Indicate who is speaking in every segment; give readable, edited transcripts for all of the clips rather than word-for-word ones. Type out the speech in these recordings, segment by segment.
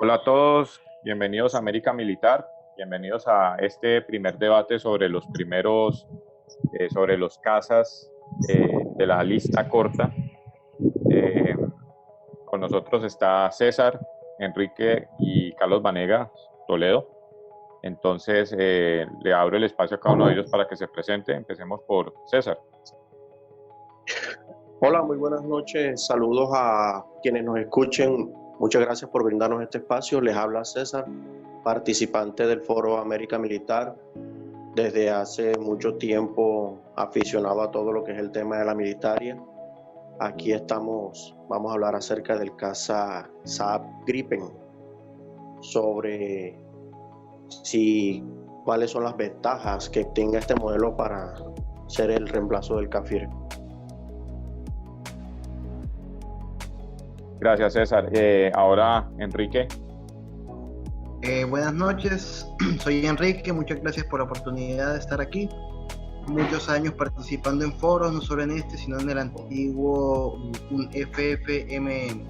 Speaker 1: Hola a todos, bienvenidos a América Militar, bienvenidos a este primer debate sobre sobre los cazas de la lista corta. Eh, con nosotros está César, Enrique y Carlos Vanegas Toledo. Entonces le abro el espacio a cada uno de ellos para que se presente. Empecemos por César.
Speaker 2: Hola, muy buenas noches. Saludos a quienes nos escuchen. Muchas gracias por brindarnos este espacio. Les habla César, participante del Foro América Militar. Desde hace mucho tiempo aficionado a todo lo que es el tema de la militaria. Aquí vamos a hablar acerca del caza Saab Gripen, sobre cuáles son las ventajas que tenga este modelo para ser el reemplazo del Kafir.
Speaker 1: Gracias, César. Ahora, Enrique.
Speaker 3: Buenas noches, soy Enrique, muchas gracias por la oportunidad de estar aquí. Muchos años participando en foros, no solo en este, sino en el antiguo FFM.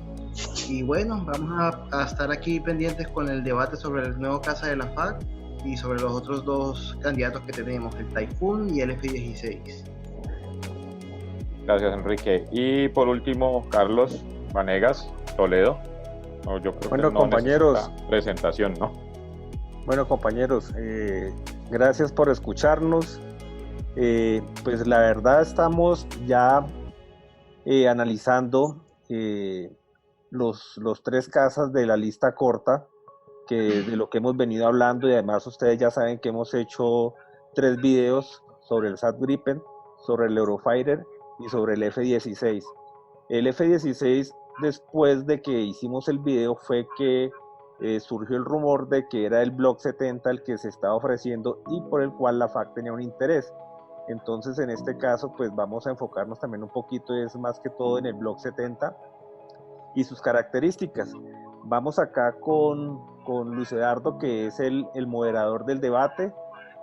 Speaker 3: Y bueno, vamos a estar aquí pendientes con el debate sobre el nuevo caza de la FARC y sobre los otros dos candidatos que tenemos, el Typhoon y el F-16.
Speaker 1: Gracias, Enrique. Y por último, Carlos Vanegas Toledo. No, yo creo
Speaker 4: bueno,
Speaker 1: que no
Speaker 4: compañeros,
Speaker 1: presentación, ¿no?
Speaker 4: Bueno, compañeros, gracias por escucharnos. Pues la verdad estamos ya analizando los tres cazas de la lista corta, de lo que hemos venido hablando, y además ustedes ya saben que hemos hecho 3 videos sobre el Saab Gripen, sobre el Eurofighter y sobre el F-16. El F-16, después de que hicimos el video, fue que surgió el rumor de que era el Block 70 el que se estaba ofreciendo y por el cual la FARC tenía un interés. Entonces, en este caso, pues vamos a enfocarnos también un poquito, es más que todo en el Block 70 y sus características. Vamos acá con Luis Eduardo, que es el moderador del debate,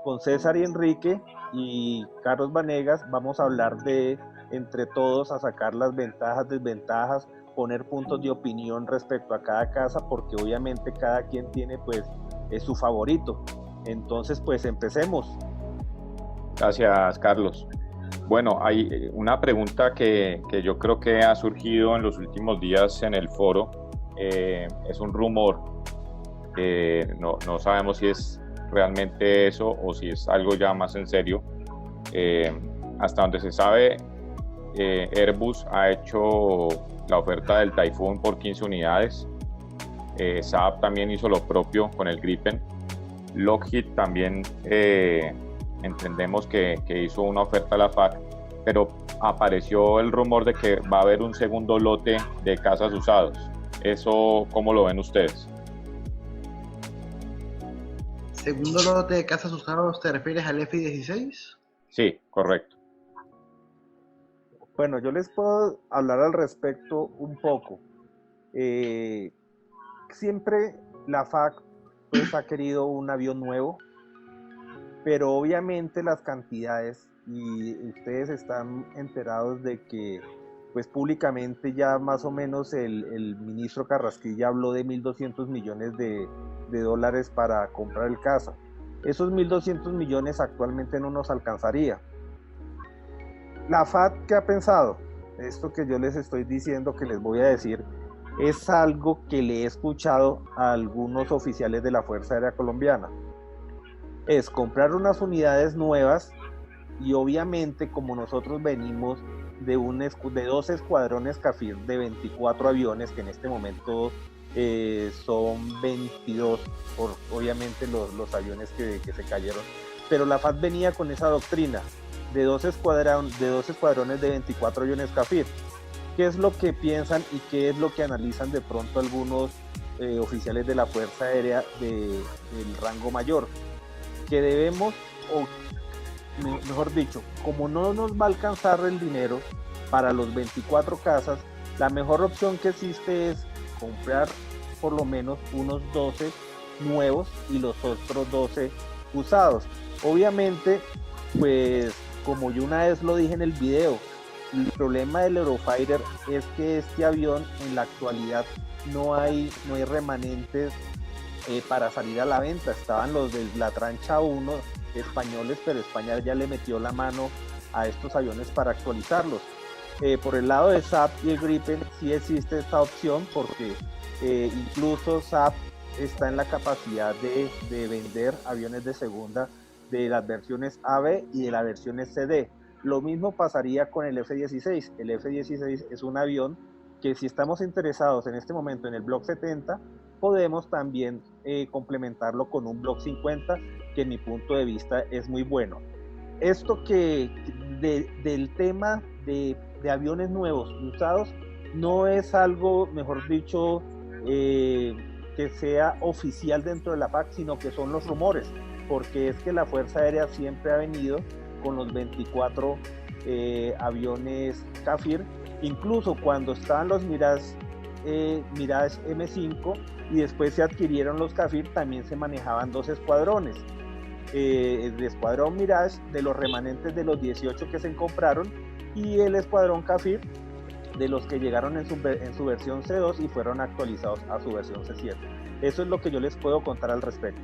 Speaker 4: con César y Enrique y Carlos Vanegas. Vamos a hablar entre todos, a sacar las ventajas, desventajas, poner puntos de opinión respecto a cada casa, porque obviamente cada quien tiene pues su favorito. Entonces pues empecemos.
Speaker 1: Gracias, Carlos. Bueno, hay una pregunta que yo creo que ha surgido en los últimos días en el foro. Es un rumor. No sabemos si es realmente eso o si es algo ya más en serio. Hasta donde se sabe, Airbus ha hecho la oferta del Typhoon por 15 unidades. Saab también hizo lo propio con el Gripen. Lockheed también entendemos que hizo una oferta a la FARC, pero apareció el rumor de que va a haber un segundo lote de cazas usados. ¿Eso cómo lo ven ustedes?
Speaker 3: ¿Segundo lote de cazas usados te refieres al F-16?
Speaker 1: Sí, correcto.
Speaker 4: Bueno, yo les puedo hablar al respecto un poco. Siempre la FARC pues, ha querido un avión nuevo, pero obviamente las cantidades, y ustedes están enterados de que pues públicamente ya más o menos el ministro Carrasquilla habló de 1.200 millones de dólares para comprar el caza. Esos 1.200 millones actualmente no nos alcanzaría. La FARC, ¿qué ha pensado? Esto que yo les estoy diciendo, que les voy a decir, es algo que le he escuchado a algunos oficiales de la Fuerza Aérea Colombiana. Es comprar unas unidades nuevas y obviamente como nosotros venimos de 2 escuadrones Kafir de 24 aviones, que en este momento son 22 por obviamente los aviones que se cayeron, pero la FARC venía con esa doctrina de 2 escuadrones de 24 aviones Kafir. ¿Qué es lo que piensan y qué es lo que analizan de pronto algunos oficiales de la Fuerza Aérea del rango mayor? Que debemos, o mejor dicho, como no nos va a alcanzar el dinero para los 24 cazas, la mejor opción que existe es comprar por lo menos unos 12 nuevos y los otros 12 usados. Obviamente, pues como yo una vez lo dije en el video, el problema del Eurofighter es que este avión en la actualidad no hay remanentes para salir a la venta. Estaban los de la trancha 1 españoles, pero España ya le metió la mano a estos aviones para actualizarlos. Por el lado de SAP y el Gripen sí existe esta opción, porque incluso SAP está en la capacidad de vender aviones de segunda de las versiones AB y de la versión CD. Lo mismo pasaría con el F-16. El F-16 es un avión que, si estamos interesados en este momento en el Block 70, podemos también complementarlo con un Block 50, que en mi punto de vista es muy bueno. Esto del tema de aviones nuevos y usados no es algo, mejor dicho, que sea oficial dentro de la FAC, sino que son los rumores, porque es que la Fuerza Aérea siempre ha venido con los 24 aviones Kafir, incluso cuando estaban los Mirage M5 y después se adquirieron los Kafir, también se manejaban 2 escuadrones. El escuadrón Mirage de los remanentes de los 18 que se compraron, y el escuadrón Kafir de los que llegaron en su versión C2 y fueron actualizados a su versión C7. Eso es lo que yo les puedo contar al respecto.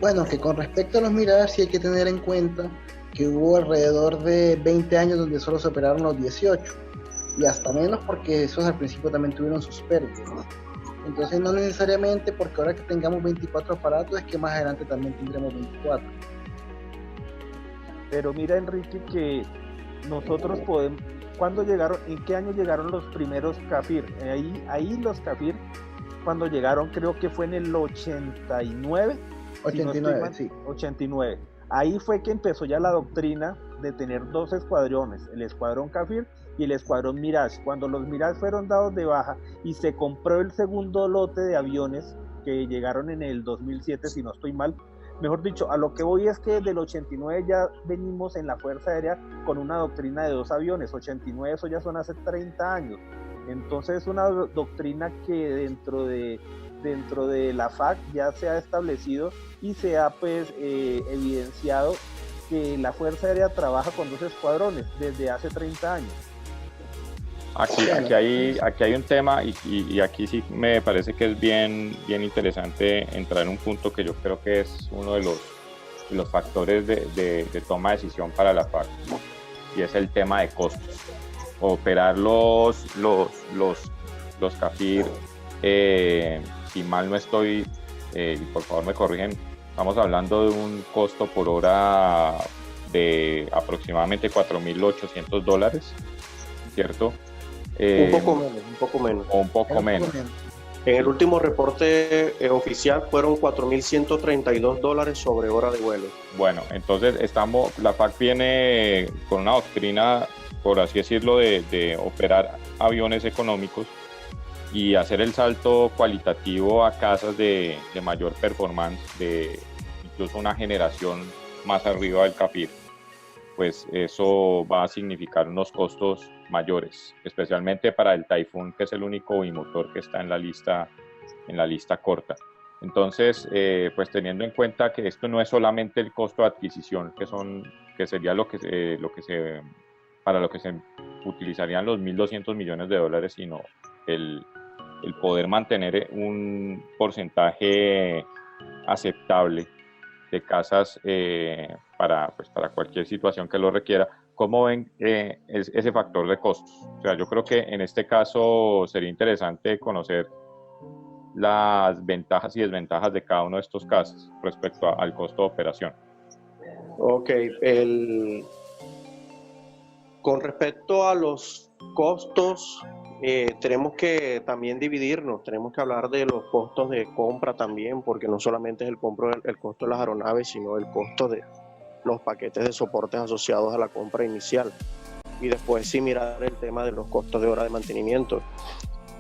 Speaker 3: Bueno, que con respecto a los Mirage sí hay que tener en cuenta que hubo alrededor de 20 años donde solo se operaron los 18, y hasta menos, porque esos al principio también tuvieron sus pérdidas. Entonces no necesariamente porque ahora que tengamos 24 aparatos es que más adelante también tendremos 24.
Speaker 4: Pero mira, Enrique, que nosotros podemos... ¿Cuándo llegaron? ¿En qué año llegaron los primeros Kafir? Ahí los Kafir, cuando llegaron, creo que fue en el 89.
Speaker 3: 89, sí.
Speaker 4: 89. Ahí fue que empezó ya la doctrina de tener 2 escuadrones, el escuadrón Kafir y el escuadrón Mirage. Cuando los Mirage fueron dados de baja y se compró el segundo lote de aviones que llegaron en el 2007, si no estoy mal. Mejor dicho, a lo que voy es que desde el 89 ya venimos en la Fuerza Aérea con una doctrina de 2 aviones. 89, eso ya son hace 30 años. Entonces es una doctrina que dentro de la FAC ya se ha establecido y se ha pues evidenciado que la Fuerza Aérea trabaja con 2 escuadrones desde hace 30 años.
Speaker 1: Aquí hay un tema y aquí sí me parece que es bien interesante entrar en un punto que yo creo que es uno de los factores de toma de decisión para la FAC, y es el tema de costos. Operar los Kafir, si mal no estoy, y por favor me corrigen, estamos hablando de un costo por hora de aproximadamente $4,800, ¿cierto?
Speaker 2: Un poco menos. En el último reporte oficial fueron $4,132 sobre hora de vuelo.
Speaker 1: Bueno, entonces la FAC viene con una doctrina, por así decirlo, de operar aviones económicos y hacer el salto cualitativo a casas de mayor performance, de incluso una generación más arriba del Kafir. Pues eso va a significar unos costos mayores, especialmente para el Typhoon, que es el único bimotor que está en la lista corta. Entonces, pues teniendo en cuenta que esto no es solamente el costo de adquisición, que sería para lo que se utilizarían los $1,200 millones, sino el poder mantener un porcentaje aceptable de casas para cualquier situación que lo requiera. ¿Cómo ven ese factor de costos? O sea, yo creo que en este caso sería interesante conocer las ventajas y desventajas de cada uno de estos casos respecto al costo de operación.
Speaker 2: Ok, con respecto a los costos, tenemos que también dividirnos, tenemos que hablar de los costos de compra también, porque no solamente es el costo de las aeronaves, sino el costo de los paquetes de soportes asociados a la compra inicial, y después sí mirar el tema de los costos de hora de mantenimiento.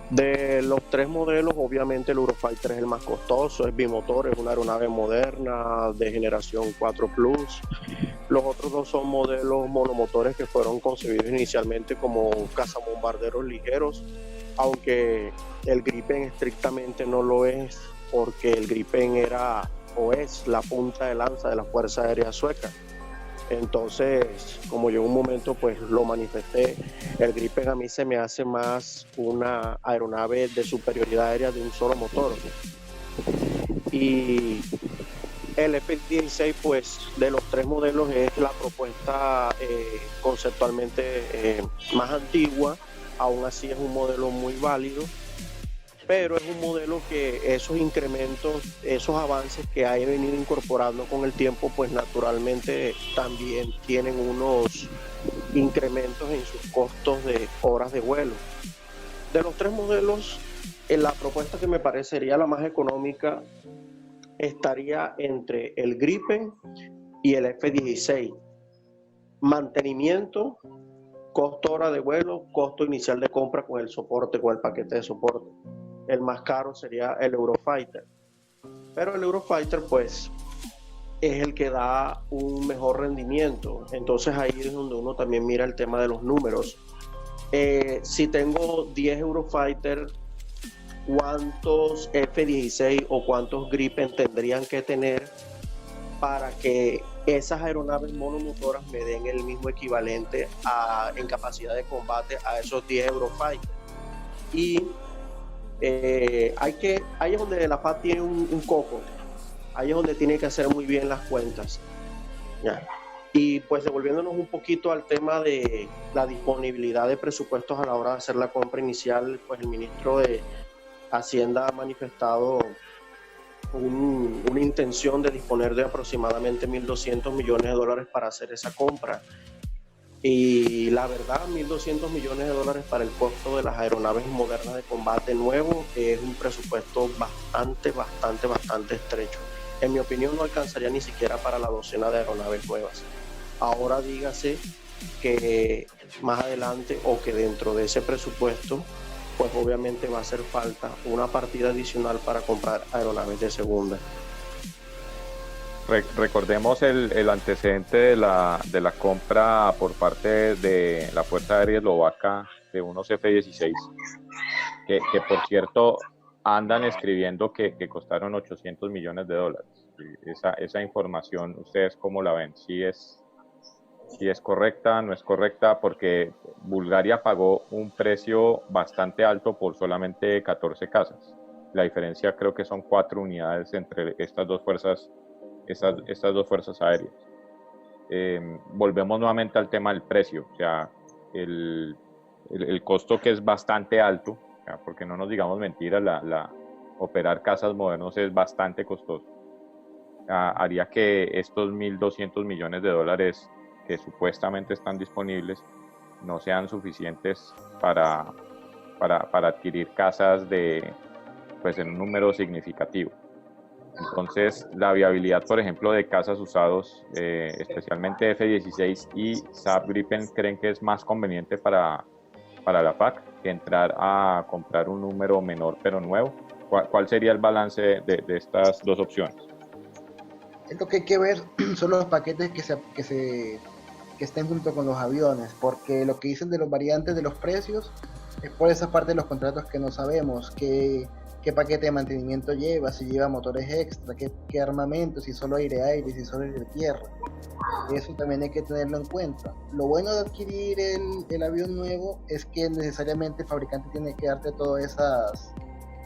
Speaker 2: De los 3 modelos, obviamente el Eurofighter es el más costoso, es bimotor, es una aeronave moderna de generación 4 Plus. Los otros 2 son modelos monomotores que fueron concebidos inicialmente como cazabombarderos ligeros, aunque el Gripen estrictamente no lo es, porque el Gripen era o es la punta de lanza de la Fuerza Aérea Sueca. Entonces, como yo en un momento pues lo manifesté, el Gripen a mí se me hace más una aeronave de superioridad aérea de un solo motor. Y el F-16, pues de los tres modelos es la propuesta conceptualmente más antigua, aún así es un modelo muy válido, pero es un modelo que esos incrementos, esos avances que ha venido incorporando con el tiempo, pues naturalmente también tienen unos incrementos en sus costos de horas de vuelo. De los tres modelos, la propuesta que me parecería la más económica estaría entre el Gripen y el F-16. Mantenimiento, costo hora de vuelo, costo inicial de compra con el soporte, con el paquete de soporte. El más caro sería el Eurofighter. Pero el Eurofighter pues es el que da un mejor rendimiento. Entonces ahí es donde uno también mira el tema de los números. Si tengo 10 Eurofighter, ¿cuántos F-16 o cuántos Gripen tendrían que tener para que esas aeronaves monomotoras me den el mismo equivalente en capacidad de combate a esos 10 Eurofighters? Y ahí es donde la FAD tiene un coco, ahí es donde tiene que hacer muy bien las cuentas. ¿Ya? Y pues devolviéndonos un poquito al tema de la disponibilidad de presupuestos a la hora de hacer la compra inicial, pues el ministro de Hacienda ha manifestado una intención de disponer de aproximadamente 1.200 millones de dólares para hacer esa compra. Y la verdad, 1.200 millones de dólares para el costo de las aeronaves modernas de combate nuevo es un presupuesto bastante estrecho. En mi opinión no alcanzaría ni siquiera para la docena de aeronaves nuevas. Ahora dígase que más adelante o que dentro de ese presupuesto pues obviamente va a hacer falta una partida adicional para comprar aeronaves de segunda.
Speaker 1: Recordemos el antecedente de la compra por parte de la Fuerza Aérea Eslovaca de unos F-16, que por cierto andan escribiendo que costaron 800 millones de dólares. Esa información, ¿ustedes cómo la ven? ¿Si es correcta, no es correcta? Porque Bulgaria pagó un precio bastante alto por solamente 14 casas. La diferencia creo que son 4 unidades entre estas dos fuerzas aéreas. Volvemos nuevamente al tema del precio, o sea, el costo que es bastante alto, o sea, porque no nos digamos mentiras, operar casas modernos es bastante costoso. Haría que estos 1.200 millones de dólares que supuestamente están disponibles no sean suficientes para adquirir casas pues en un número significativo. Entonces, la viabilidad, por ejemplo, de casas usados, especialmente F-16 y Saab Gripen, ¿creen que es más conveniente para la PAC que entrar a comprar un número menor pero nuevo? ¿Cuál sería el balance de estas dos opciones?
Speaker 3: Lo que hay que ver son los paquetes que estén junto con los aviones, porque lo que dicen de los variantes de los precios es por esa parte de los contratos que no sabemos, qué paquete de mantenimiento lleva, si lleva motores extra, qué armamento, si solo aire-aire, si solo aire-tierra. Eso también hay que tenerlo en cuenta. Lo bueno de adquirir el avión nuevo es que necesariamente el fabricante tiene que darte todas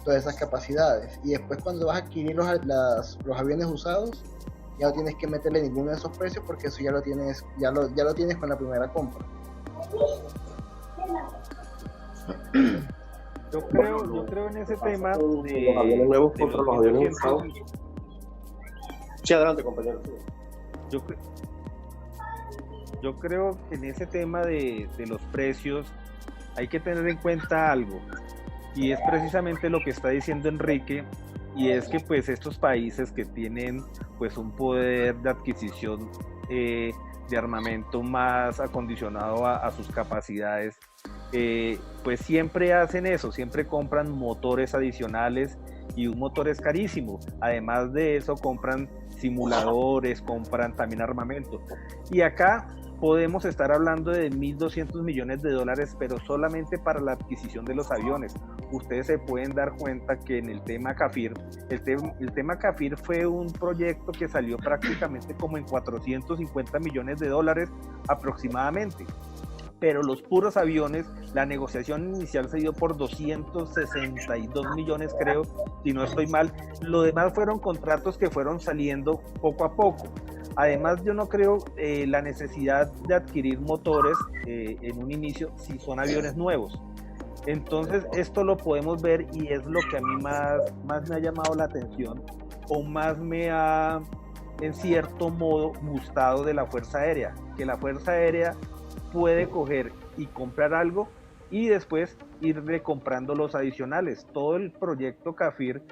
Speaker 3: esas capacidades, y después cuando vas a adquirir los aviones usados ya no tienes que meterle ninguno de esos precios, porque eso ya lo tienes con la primera compra.
Speaker 4: Yo creo en ese tema de
Speaker 2: los aviones nuevos contra los aviones usados. Sí, adelante, compañero.
Speaker 4: Yo creo que en ese tema de los precios hay que tener en cuenta algo, y es precisamente lo que está diciendo Enrique, y es que pues estos países que tienen pues un poder de adquisición de armamento más acondicionado a sus capacidades, pues siempre hacen eso, siempre compran motores adicionales, y un motor es carísimo. Además de eso compran simuladores, compran también armamento. Y acá podemos estar hablando de 1.200 millones de dólares, pero solamente para la adquisición de los aviones. Ustedes se pueden dar cuenta que en el tema CAFIR, el tema CAFIR fue un proyecto que salió prácticamente como en 450 millones de dólares aproximadamente. Pero los puros aviones, la negociación inicial se dio por 262 millones, creo, si no estoy mal. Lo demás fueron contratos que fueron saliendo poco a poco. Además, yo no creo la necesidad de adquirir motores en un inicio si son aviones nuevos. Entonces, esto lo podemos ver y es lo que a mí más me ha llamado la atención o más me ha, en cierto modo, gustado de la Fuerza Aérea, que la Fuerza Aérea puede coger y comprar algo y después ir recomprando los adicionales. Todo el proyecto CAFIR,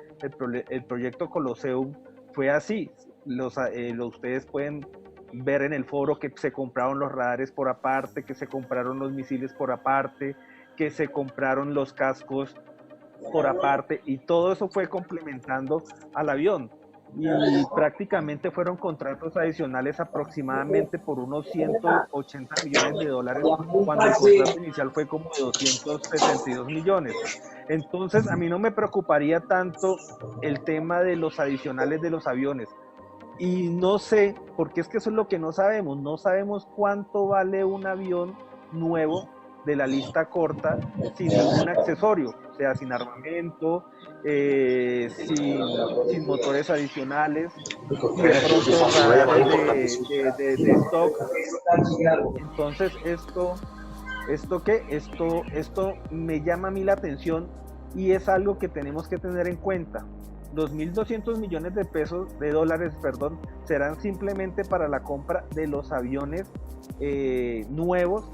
Speaker 4: el proyecto Colosseum fue así. Ustedes pueden ver en el foro que se compraron los radares por aparte, que se compraron los misiles por aparte, que se compraron los cascos por aparte, y todo eso fue complementando al avión. Y prácticamente fueron contratos adicionales aproximadamente por unos 180 millones de dólares, cuando el contrato inicial fue como de 262 millones. Entonces, a mí no me preocuparía tanto el tema de los adicionales de los aviones. Y no sé, porque es que eso es lo que no sabemos cuánto vale un avión nuevo de la lista corta sin ningún accesorio, o sea, sin armamento, sin motores adicionales, de pronto radares de stock. Entonces esto me llama a mí la atención y es algo que tenemos que tener en cuenta. Los 1.200 millones de dólares, serán simplemente para la compra de los aviones nuevos,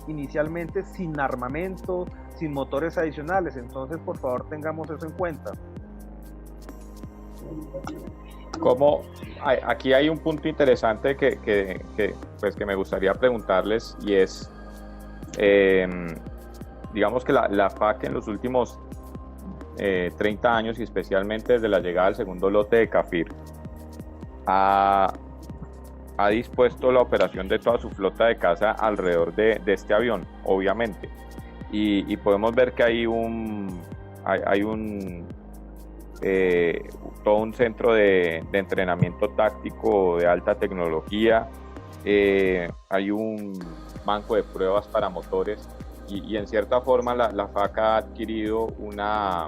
Speaker 4: inicialmente sin armamento, sin motores adicionales. Entonces, por favor, tengamos eso en cuenta.
Speaker 1: Aquí hay un punto interesante que me gustaría preguntarles, y es, digamos que la FAC en los últimos 30 años, y especialmente desde la llegada del segundo lote de CAFIR, ha dispuesto la operación de toda su flota de caza alrededor de este avión, obviamente, y podemos ver que hay todo un centro de entrenamiento táctico de alta tecnología, hay un banco de pruebas para motores, y en cierta forma la FAC ha adquirido una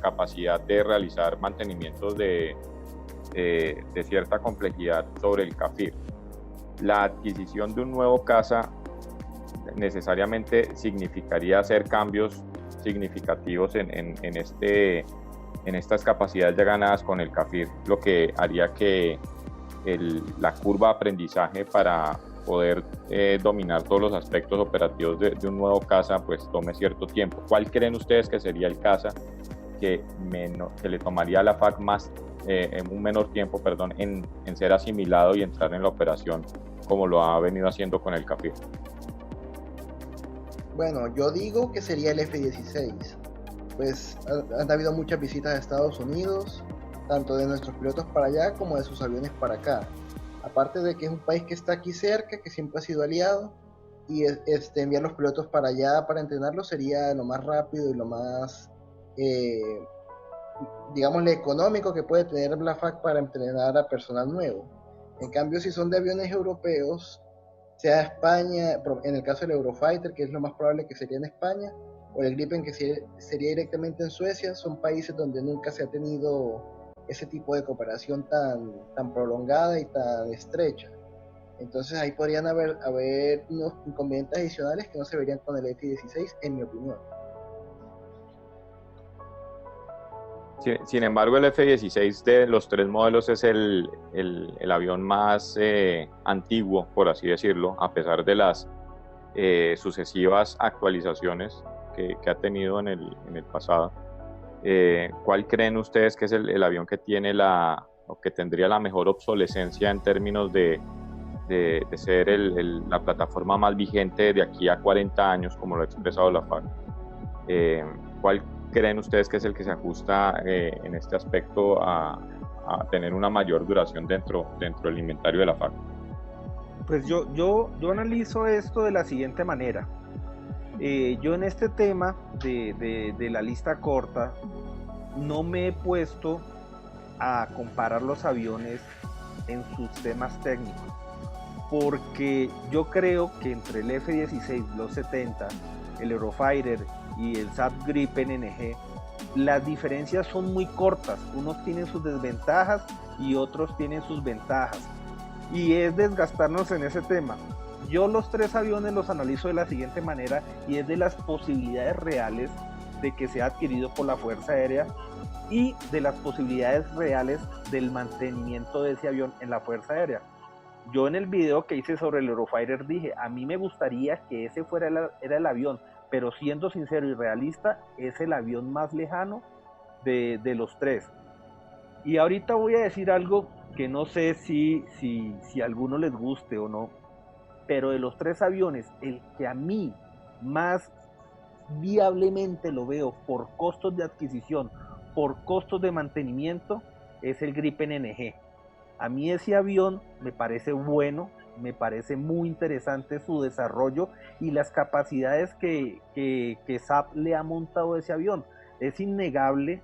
Speaker 1: capacidad de realizar mantenimientos de cierta complejidad sobre el CAFIR. La adquisición de un nuevo caza necesariamente significaría hacer cambios significativos en estas capacidades ya ganadas con el CAFIR, lo que haría que la curva de aprendizaje para poder dominar todos los aspectos operativos de un nuevo caza pues tome cierto tiempo. ¿Cuál creen ustedes que sería el caza que le tomaría a la FAC en un menor tiempo, en ser asimilado y entrar en la operación como lo ha venido haciendo con el CAFIR?
Speaker 3: Bueno, yo digo que sería el F-16, pues han habido muchas visitas a Estados Unidos, tanto de nuestros pilotos para allá como de sus aviones para acá. Aparte de que es un país que está aquí cerca, que siempre ha sido aliado, y enviar los pilotos para allá para entrenarlos sería lo más rápido y lo más, digámosle, económico que puede tener la FAC para entrenar a personal nuevo. En cambio, si son de aviones europeos, sea España, en el caso del Eurofighter, que es lo más probable que sería en España, o el Gripen, que sería directamente en Suecia, son países donde nunca se ha tenido ese tipo de cooperación tan prolongada y tan estrecha. Entonces ahí podrían haber unos inconvenientes adicionales que no se verían con el F-16, en mi opinión.
Speaker 1: Sin embargo, el F-16 de los tres modelos es el avión más antiguo, por así decirlo, a pesar de las sucesivas actualizaciones que ha tenido en el pasado. ¿Cuál creen ustedes que es el avión que tiene o que tendría la mejor obsolescencia en términos de ser la plataforma más vigente de aquí a 40 años, como lo ha expresado la FAC? ¿Cuál creen ustedes que es el que se ajusta en este aspecto a tener una mayor duración dentro del inventario de la FAC?
Speaker 4: Pues yo analizo esto de la siguiente manera. Yo en este tema de la lista corta no me he puesto a comparar los aviones en sus temas técnicos, porque yo creo que entre el F-16, los 70, el Eurofighter y el SAP Gripen NG, las diferencias son muy cortas. Unos tienen sus desventajas y otros tienen sus ventajas, y es desgastarnos en ese tema. Yo los tres aviones los analizo de la siguiente manera, y es de las posibilidades reales de que sea adquirido por la Fuerza Aérea y de las posibilidades reales del mantenimiento de ese avión en la Fuerza Aérea. Yo en el video que hice sobre el Eurofighter dije, a mí me gustaría que ese era el avión, pero siendo sincero y realista, es el avión más lejano de los tres. Y ahorita voy a decir algo que no sé si a alguno les guste o no, pero de los tres aviones, el que a mí más viablemente lo veo por costos de adquisición, por costos de mantenimiento, es el Gripen NG. A mí ese avión me parece bueno, me parece muy interesante su desarrollo y las capacidades que SAP le ha montado a ese avión. Es innegable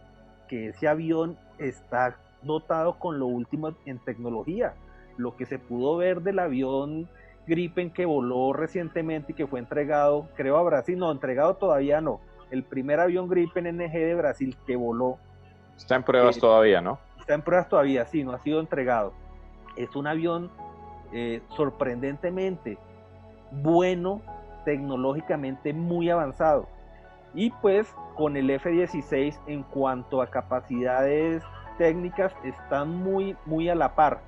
Speaker 4: que ese avión está dotado con lo último en tecnología. Lo que se pudo ver del avión Gripen que voló recientemente y que fue entregado, creo, a Brasil, no, entregado todavía no. El primer avión Gripen NG de Brasil que voló.
Speaker 1: Está en pruebas todavía, ¿no?
Speaker 4: Está en pruebas todavía, sí, no ha sido entregado. Es un avión sorprendentemente bueno, tecnológicamente muy avanzado. Y pues con el F-16 en cuanto a capacidades técnicas están muy a la par.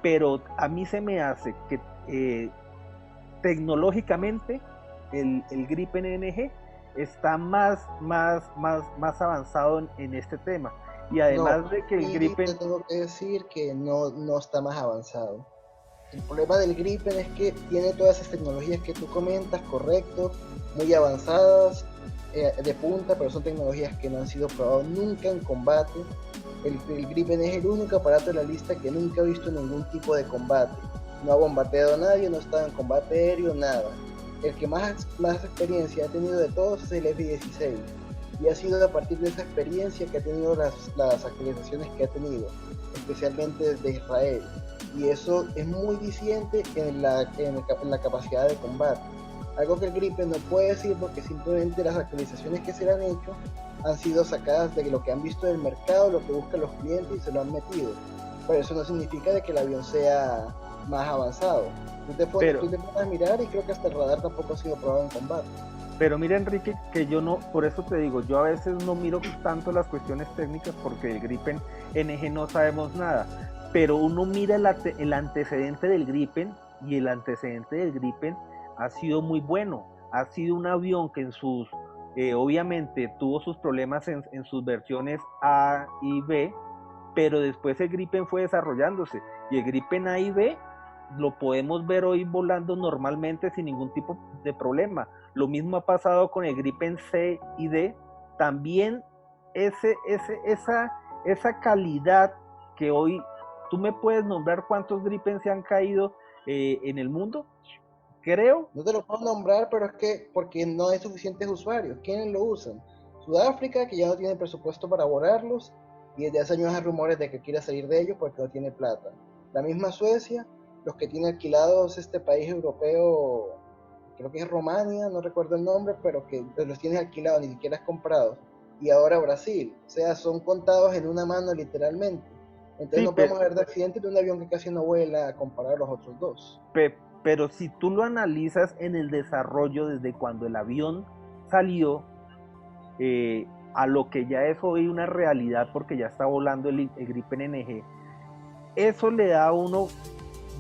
Speaker 4: Pero a mí se me hace que tecnológicamente el Gripen NG está más avanzado en este tema. Y además de que el Gripen...
Speaker 3: Te tengo que decir que no está más avanzado. El problema del Gripen es que tiene todas esas tecnologías que tú comentas, correcto, muy avanzadas, de punta, pero son tecnologías que no han sido probadas nunca en combate. El Gripen es el único aparato de la lista que nunca ha visto ningún tipo de combate. No ha bombardeado a nadie, no está en combate aéreo, nada. El que más experiencia ha tenido de todos es el F-16. Y ha sido a partir de esa experiencia que ha tenido las actualizaciones que ha tenido, especialmente desde Israel. Y eso es muy diciente en la capacidad de combate. Algo que el Gripen no puede decir porque simplemente las actualizaciones que se le han hecho han sido sacadas de lo que han visto del mercado, lo que buscan los clientes y se lo han metido. Pero eso no significa de que el avión sea más avanzado. Tú te pones a mirar y creo que hasta el radar tampoco ha sido probado en combate.
Speaker 4: Pero mira, Enrique, que yo no, por eso te digo, yo a veces no miro tanto las cuestiones técnicas porque del Gripen NG no sabemos nada, pero uno mira el antecedente del Gripen y el antecedente del Gripen ha sido muy bueno. Ha sido un avión que en sus, obviamente tuvo sus problemas en sus versiones A y B, pero después el Gripen fue desarrollándose y el Gripen A y B lo podemos ver hoy volando normalmente sin ningún tipo de problema. Lo mismo ha pasado con el Gripen C y D. También esa calidad que hoy, ¿tú me puedes nombrar cuántos Gripen se han caído en el mundo? Creo.
Speaker 3: No te lo puedo nombrar, pero es que porque no hay suficientes usuarios. ¿Quiénes lo usan? Sudáfrica, que ya no tiene presupuesto para volarlos, y desde hace años hay rumores de que quiere salir de ellos porque no tiene plata. La misma Suecia, los que tiene alquilados este país europeo, creo que es Rumania, no recuerdo el nombre, pero que los tienes alquilados, ni siquiera has comprado. Y ahora Brasil, o sea, son contados en una mano literalmente. Entonces sí, no podemos hablar de accidentes de un avión que casi no vuela a comparar a los otros dos.
Speaker 4: Pero si tú lo analizas en el desarrollo desde cuando el avión salió a lo que ya es hoy una realidad porque ya está volando el Gripen NG, eso le da a uno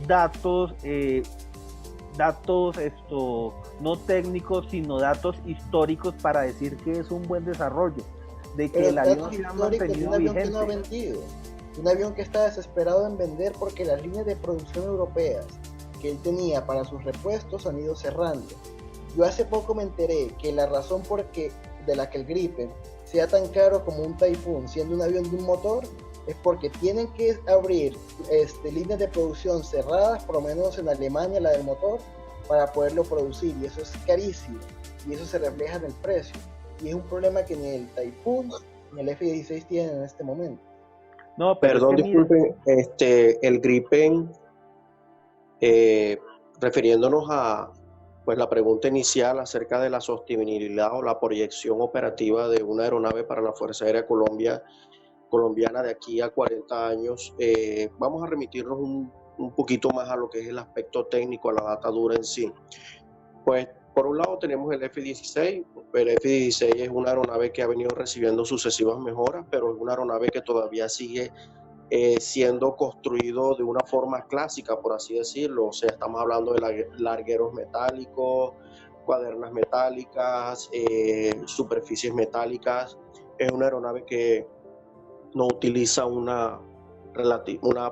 Speaker 4: datos no técnicos sino datos históricos para decir que es un buen desarrollo, de que el avión se ha mantenido vigente.
Speaker 3: No ha vendido, un avión que está desesperado en vender porque las líneas de producción europeas que él tenía para sus repuestos han ido cerrando. Yo hace poco me enteré que la razón de la que el Gripen sea tan caro como un Typhoon, siendo un avión de un motor, es porque tienen que abrir líneas de producción cerradas, por lo menos en Alemania, la del motor, para poderlo producir, y eso es carísimo, y eso se refleja en el precio, y es un problema que ni el Typhoon ni el F-16 tienen en este momento.
Speaker 4: No, pero
Speaker 2: Perdón,
Speaker 4: es que
Speaker 2: disculpen, el Gripen, refiriéndonos a pues la pregunta inicial acerca de la sostenibilidad o la proyección operativa de una aeronave para la Fuerza Aérea colombiana de aquí a 40 años, vamos a remitirnos un poquito más a lo que es el aspecto técnico, a la data dura en sí. Pues por un lado tenemos el F-16. El F-16 es una aeronave que ha venido recibiendo sucesivas mejoras, pero es una aeronave que todavía sigue siendo construido de una forma clásica, por así decirlo. O sea, estamos hablando de largueros metálicos, cuadernas metálicas, superficies metálicas. Es una aeronave que no utiliza una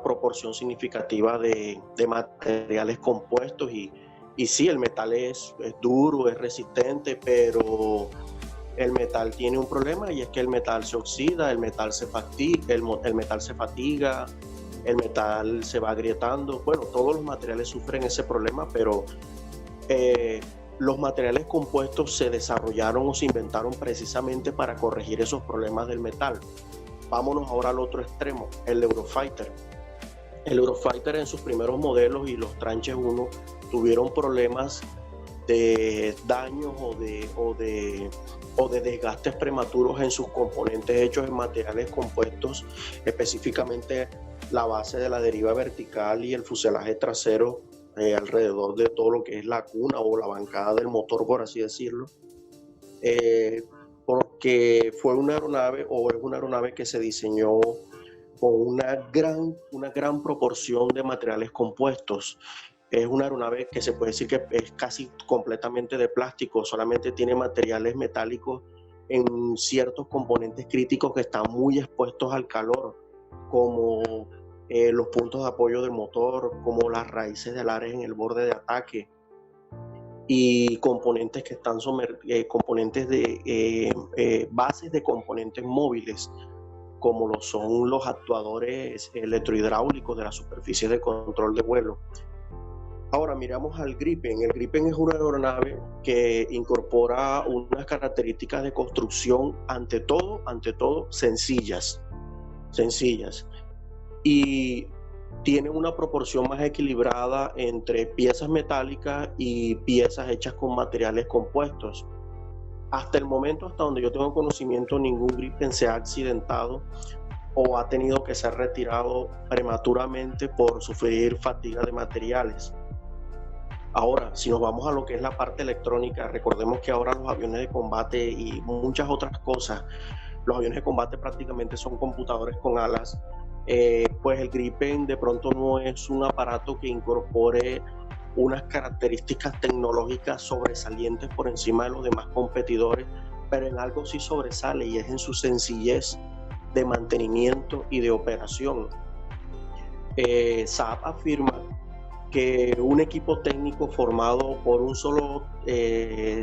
Speaker 2: proporción significativa de materiales compuestos, y sí, el metal es duro, es resistente, pero el metal tiene un problema, y es que el metal se oxida, el metal se fatiga, el metal se va agrietando. Bueno, todos los materiales sufren ese problema, pero los materiales compuestos se desarrollaron o se inventaron precisamente para corregir esos problemas del metal. Vámonos ahora al otro extremo, el Eurofighter. El Eurofighter en sus primeros modelos y los Tranches 1 tuvieron problemas de daños o de desgastes prematuros en sus componentes hechos en materiales compuestos, específicamente la base de la deriva vertical y el fuselaje trasero, alrededor de todo lo que es la cuna o la bancada del motor, por así decirlo, porque fue una aeronave, o es una aeronave que se diseñó con una gran proporción de materiales compuestos. Es una aeronave que se puede decir que es casi completamente de plástico, solamente tiene materiales metálicos en ciertos componentes críticos que están muy expuestos al calor, como los puntos de apoyo del motor, como las raíces del ares en el borde de ataque, y componentes que están componentes de bases de componentes móviles, como lo son los actuadores electrohidráulicos de las superficies de control de vuelo. Ahora miramos al Gripen. El Gripen es una aeronave que incorpora unas características de construcción ante todo sencillas, y tiene una proporción más equilibrada entre piezas metálicas y piezas hechas con materiales compuestos. Hasta el momento, hasta donde yo tengo conocimiento, ningún Gripen se ha accidentado o ha tenido que ser retirado prematuramente por sufrir fatiga de materiales. Ahora, si nos vamos a lo que es la parte electrónica, recordemos que ahora los aviones de combate y muchas otras cosas, los aviones de combate prácticamente son computadores con alas. Pues el Gripen de pronto no es un aparato que incorpore unas características tecnológicas sobresalientes por encima de los demás competidores, pero en algo sí sobresale, y es en su sencillez de mantenimiento y de operación. Saab afirma que un equipo técnico formado por un solo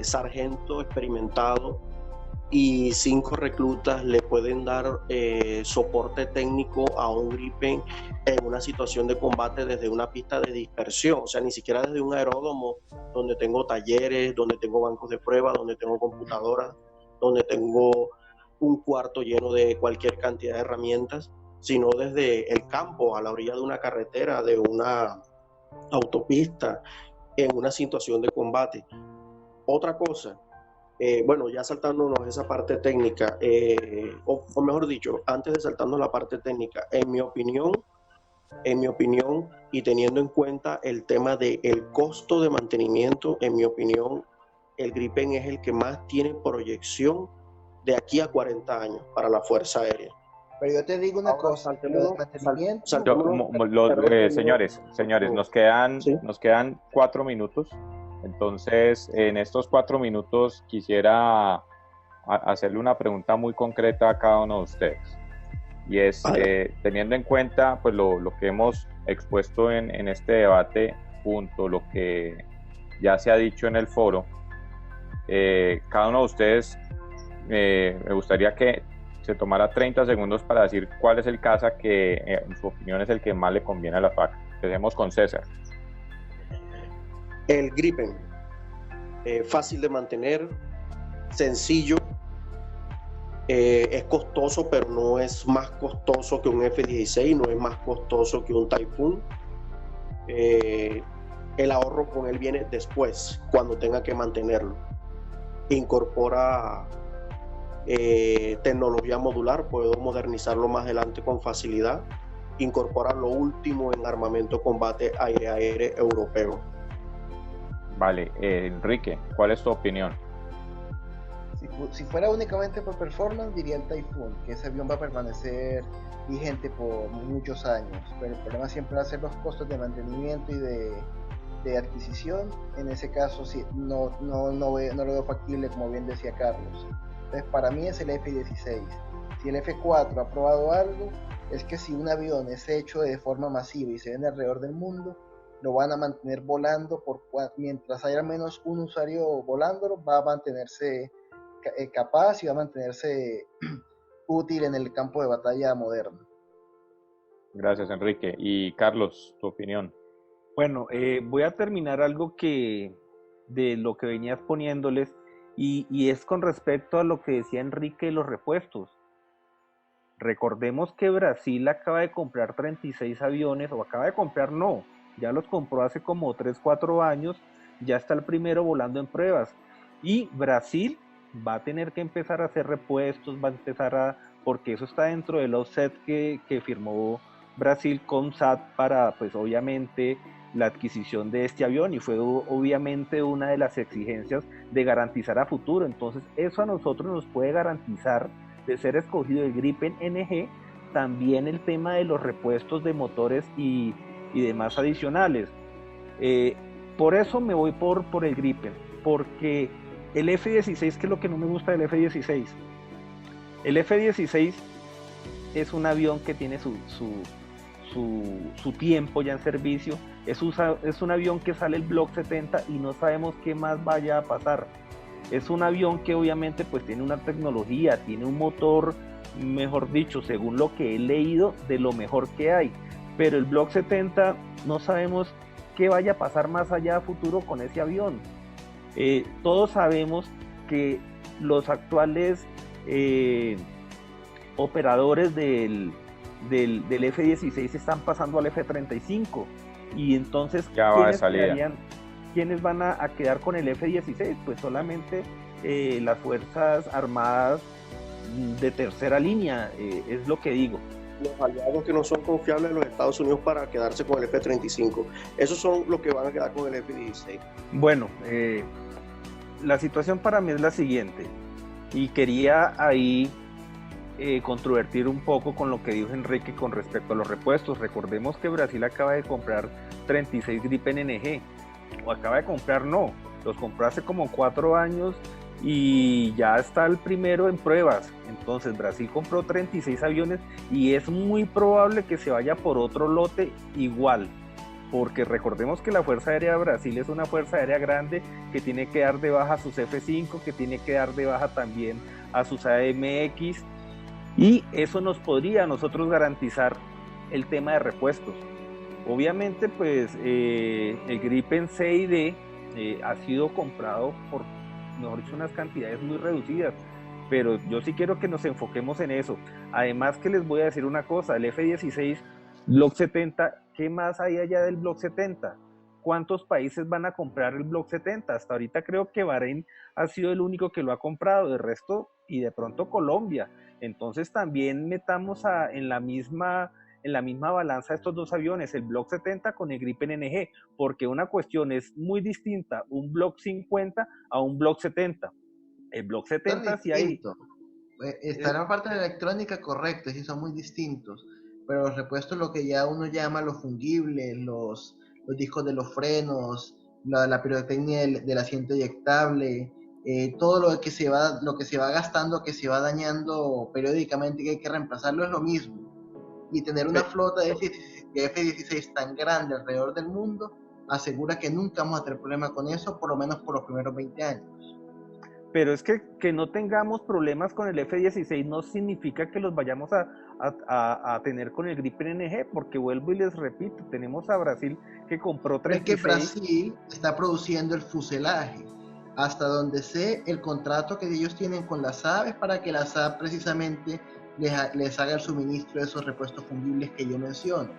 Speaker 2: sargento experimentado y 5 reclutas le pueden dar soporte técnico a un Gripen en una situación de combate desde una pista de dispersión, o sea, ni siquiera desde un aeródromo donde tengo talleres, donde tengo bancos de prueba, donde tengo computadoras, donde tengo un cuarto lleno de cualquier cantidad de herramientas, sino desde el campo, a la orilla de una carretera, de una autopista, en una situación de combate. Otra cosa, bueno, ya saltándonos esa parte técnica, o mejor dicho, antes de saltarnos la parte técnica, en mi opinión, y teniendo en cuenta el tema del costo de mantenimiento, en mi opinión, el Gripen es el que más tiene proyección de aquí a 40 años para la Fuerza Aérea.
Speaker 3: Pero yo te digo una cosa, lo de mantenimiento...
Speaker 1: Señores, nos quedan 4 minutos. Entonces, en estos 4 minutos quisiera hacerle una pregunta muy concreta a cada uno de ustedes. Y es, teniendo en cuenta pues, lo que hemos expuesto en este debate, junto lo que ya se ha dicho en el foro, cada uno de ustedes, me gustaría que se tomara 30 segundos para decir cuál es el caza que en su opinión es el que más le conviene a la FAC. Empecemos con César.
Speaker 2: El Gripen, fácil de mantener, sencillo, es costoso, pero no es más costoso que un F-16, no es más costoso que un Typhoon. El ahorro con él viene después, cuando tenga que mantenerlo. Incorpora tecnología modular, puedo modernizarlo más adelante con facilidad. Incorpora lo último en armamento combate aire-aire europeo.
Speaker 1: Vale, Enrique, ¿cuál es tu opinión?
Speaker 3: Si fuera únicamente por performance, diría el Typhoon, que ese avión va a permanecer vigente por muchos años, pero el problema siempre va a ser los costos de mantenimiento y de adquisición. En ese caso sí, no lo veo factible, como bien decía Carlos. Entonces para mí es el F-16. Si el F-4 ha probado algo, es que si un avión es hecho de forma masiva y se vende alrededor del mundo, lo van a mantener volando mientras haya al menos un usuario volándolo, va a mantenerse capaz y va a mantenerse útil en el campo de batalla moderno.
Speaker 1: Gracias, Enrique. Y Carlos, tu opinión.
Speaker 4: Bueno, voy a terminar algo de lo que venías poniéndoles y es con respecto a lo que decía Enrique de los repuestos. Recordemos que Brasil acaba de comprar 36 aviones, o acaba de comprar, no, ya los compró hace como 3-4 años, ya está el primero volando en pruebas. Y Brasil va a tener que empezar a hacer repuestos, porque eso está dentro del offset que firmó Brasil con SAT para, pues obviamente, la adquisición de este avión, y fue obviamente una de las exigencias de garantizar a futuro. Entonces eso a nosotros nos puede garantizar, de ser escogido el Gripen NG, también el tema de los repuestos de motores y demás adicionales. Por eso me voy por el Gripen, porque el F-16, que es lo que no me gusta del F-16. El F-16 es un avión que tiene su tiempo ya en servicio. Es un avión que sale el Block 70 y no sabemos qué más vaya a pasar. Es un avión que obviamente pues tiene una tecnología, tiene un motor, mejor dicho, según lo que he leído, de lo mejor que hay. Pero el Block 70 no sabemos qué vaya a pasar más allá a futuro con ese avión. Todos sabemos que los actuales operadores del F-16 están pasando al F-35, y entonces ¿quiénes van a quedar con el F-16? Pues solamente las Fuerzas Armadas de tercera línea, es lo que digo.
Speaker 2: Los aliados que no son confiables de los Estados Unidos para quedarse con el F-35, esos son los que van a quedar con el F-16.
Speaker 4: Bueno, la situación para mí es la siguiente, y quería ahí controvertir un poco con lo que dijo Enrique con respecto a los repuestos. Recordemos que Brasil acaba de comprar 36 Gripen NG, o acaba de comprar, no, los compró hace como 4 años y ya está el primero en pruebas. Entonces Brasil compró 36 aviones y es muy probable que se vaya por otro lote igual, porque recordemos que la Fuerza Aérea de Brasil es una fuerza aérea grande que tiene que dar de baja a sus F-5, que tiene que dar de baja también a sus AMX, y eso nos podría a nosotros garantizar el tema de repuestos. Obviamente pues el Gripen C y D ha sido comprado por, mejor dicho, unas cantidades muy reducidas, pero yo sí quiero que nos enfoquemos en eso. Además que les voy a decir una cosa, el F-16 Block 70, ¿qué más hay allá del Block 70? ¿Cuántos países van a comprar el Block 70? Hasta ahorita creo que Bahrein ha sido el único que lo ha comprado, de resto, y de pronto Colombia. Entonces también metamos en la misma balanza estos dos aviones, el Block 70 con el Gripen NG, porque una cuestión es muy distinta, un Block 50 a un Block 70. El Block 70 sí hay...
Speaker 3: Está en la parte de la electrónica, correcto, sí son muy distintos, pero los repuestos, lo que ya uno llama los fungibles, los discos de los frenos, la pirotecnia del asiento eyectable, todo lo que se va gastando, que se va dañando periódicamente, que hay que reemplazarlo, es lo mismo. Y tener una flota de F-16 tan grande alrededor del mundo asegura que nunca vamos a tener problema con eso, por lo menos por los primeros 20 años.
Speaker 4: pero es que no tengamos problemas con el F-16 no significa que los vayamos a tener con el Gripen NG, porque vuelvo y les repito, tenemos a Brasil que compró
Speaker 3: Es que
Speaker 4: 36.
Speaker 3: Brasil está produciendo el fuselaje. Hasta donde sé, el contrato que ellos tienen con la SAB es para que la SAB precisamente les haga el suministro de esos repuestos fungibles que yo menciono.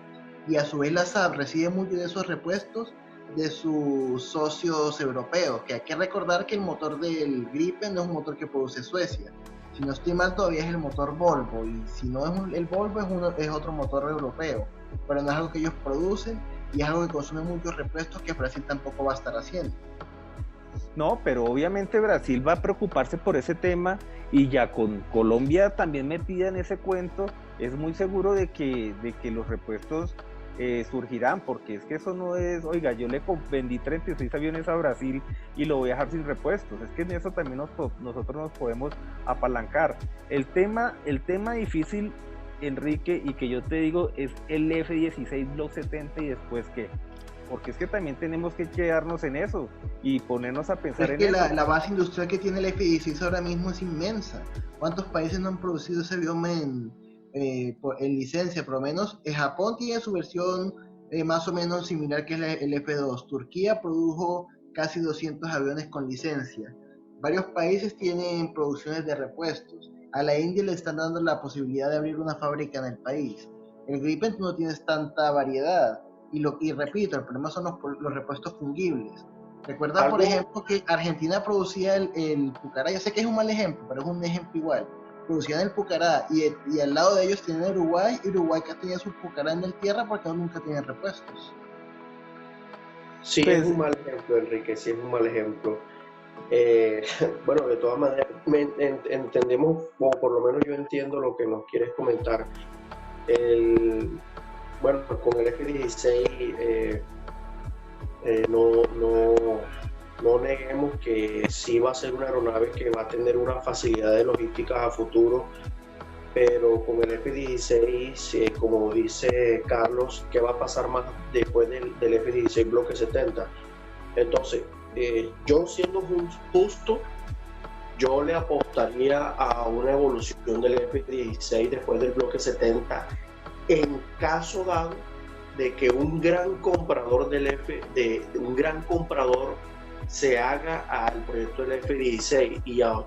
Speaker 3: Y a su vez la SAB recibe muchos de esos repuestos de sus socios europeos, que hay que recordar que el motor del Gripen no es un motor que produce Suecia. Si no estoy mal, todavía es el motor Volvo, y si no es el Volvo es otro motor europeo, pero no es algo que ellos producen y es algo que consume muchos repuestos que Brasil tampoco va a estar haciendo.
Speaker 4: No, pero obviamente Brasil va a preocuparse por ese tema, y ya con Colombia también metida en ese cuento, es muy seguro de que los repuestos surgirán, porque es que eso no es, oiga, yo le vendí 36 aviones a Brasil y lo voy a dejar sin repuestos. Es que en eso también nosotros nos podemos apalancar. El tema difícil, Enrique, y que yo te digo, es el F-16 Block 70 y después qué. Porque es que también tenemos que quedarnos en eso y ponernos a pensar en eso.
Speaker 3: Es que la base industrial que tiene el F-16 ahora mismo es inmensa. ¿Cuántos países no han producido ese avión en licencia? Por lo menos Japón tiene su versión más o menos similar, que es el F-2. Turquía produjo casi 200 aviones con licencia. Varios países tienen producciones de repuestos. A la India le están dando la posibilidad de abrir una fábrica en el país. El Gripen no tienes tanta variedad. Y repito, el problema son los repuestos fungibles. Recuerda, por ejemplo, que Argentina producía el Pucará. Yo sé que es un mal ejemplo, pero es un ejemplo igual. Producían el Pucará y al lado de ellos tienen Uruguay que tenía su Pucará en el tierra porque nunca tienen repuestos.
Speaker 2: Sí, es un mal ejemplo, Enrique, sí es un mal ejemplo. Bueno, de todas maneras, entendemos, o por lo menos yo entiendo lo que nos quieres comentar. Bueno, con el F-16 no neguemos que sí va a ser una aeronave que va a tener una facilidad de logística a futuro, pero con el F-16, como dice Carlos, ¿qué va a pasar más después del F-16 Bloque 70? Entonces, yo siendo justo, yo le apostaría a una evolución del F-16 después del Bloque 70, en caso dado de que un gran comprador un gran comprador se haga al proyecto del F-16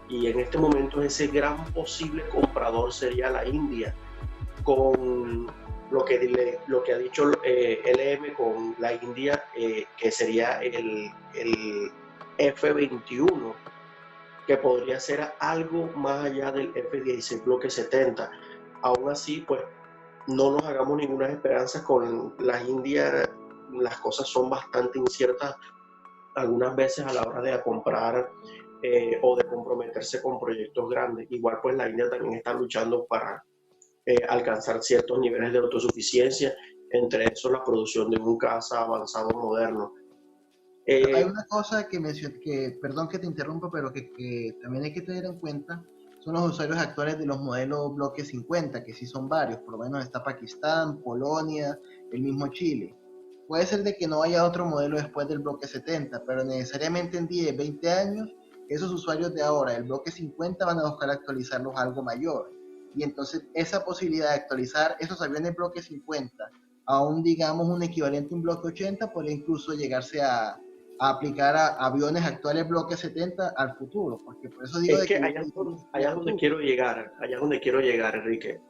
Speaker 2: y en este momento ese gran posible comprador sería la India, con lo que ha dicho LM con la India, que sería el F-21, que podría ser algo más allá del F-16 Bloque 70. Aún así, pues no nos hagamos ninguna esperanza con la India. Las cosas son bastante inciertas algunas veces a la hora de comprar o de comprometerse con proyectos grandes. Igual pues la India también está luchando para alcanzar ciertos niveles de autosuficiencia, entre eso la producción de un caza avanzado moderno.
Speaker 3: Hay una cosa perdón que te interrumpa, pero que también hay que tener en cuenta, son los usuarios actuales de los modelos Bloque 50, que sí son varios, por lo menos está Pakistán, Polonia, el mismo Chile. Puede ser de que no haya otro modelo después del Bloque 70, pero necesariamente en 10, 20 años, esos usuarios de ahora, el Bloque 50, van a buscar actualizarlos a algo mayor. Y entonces esa posibilidad de actualizar esos aviones Bloque 50 a digamos, un equivalente a un Bloque 80, puede incluso llegarse a aplicar a aviones actuales Bloque 70 al futuro, porque por eso digo
Speaker 2: es que allá es donde quiero llegar, Enrique.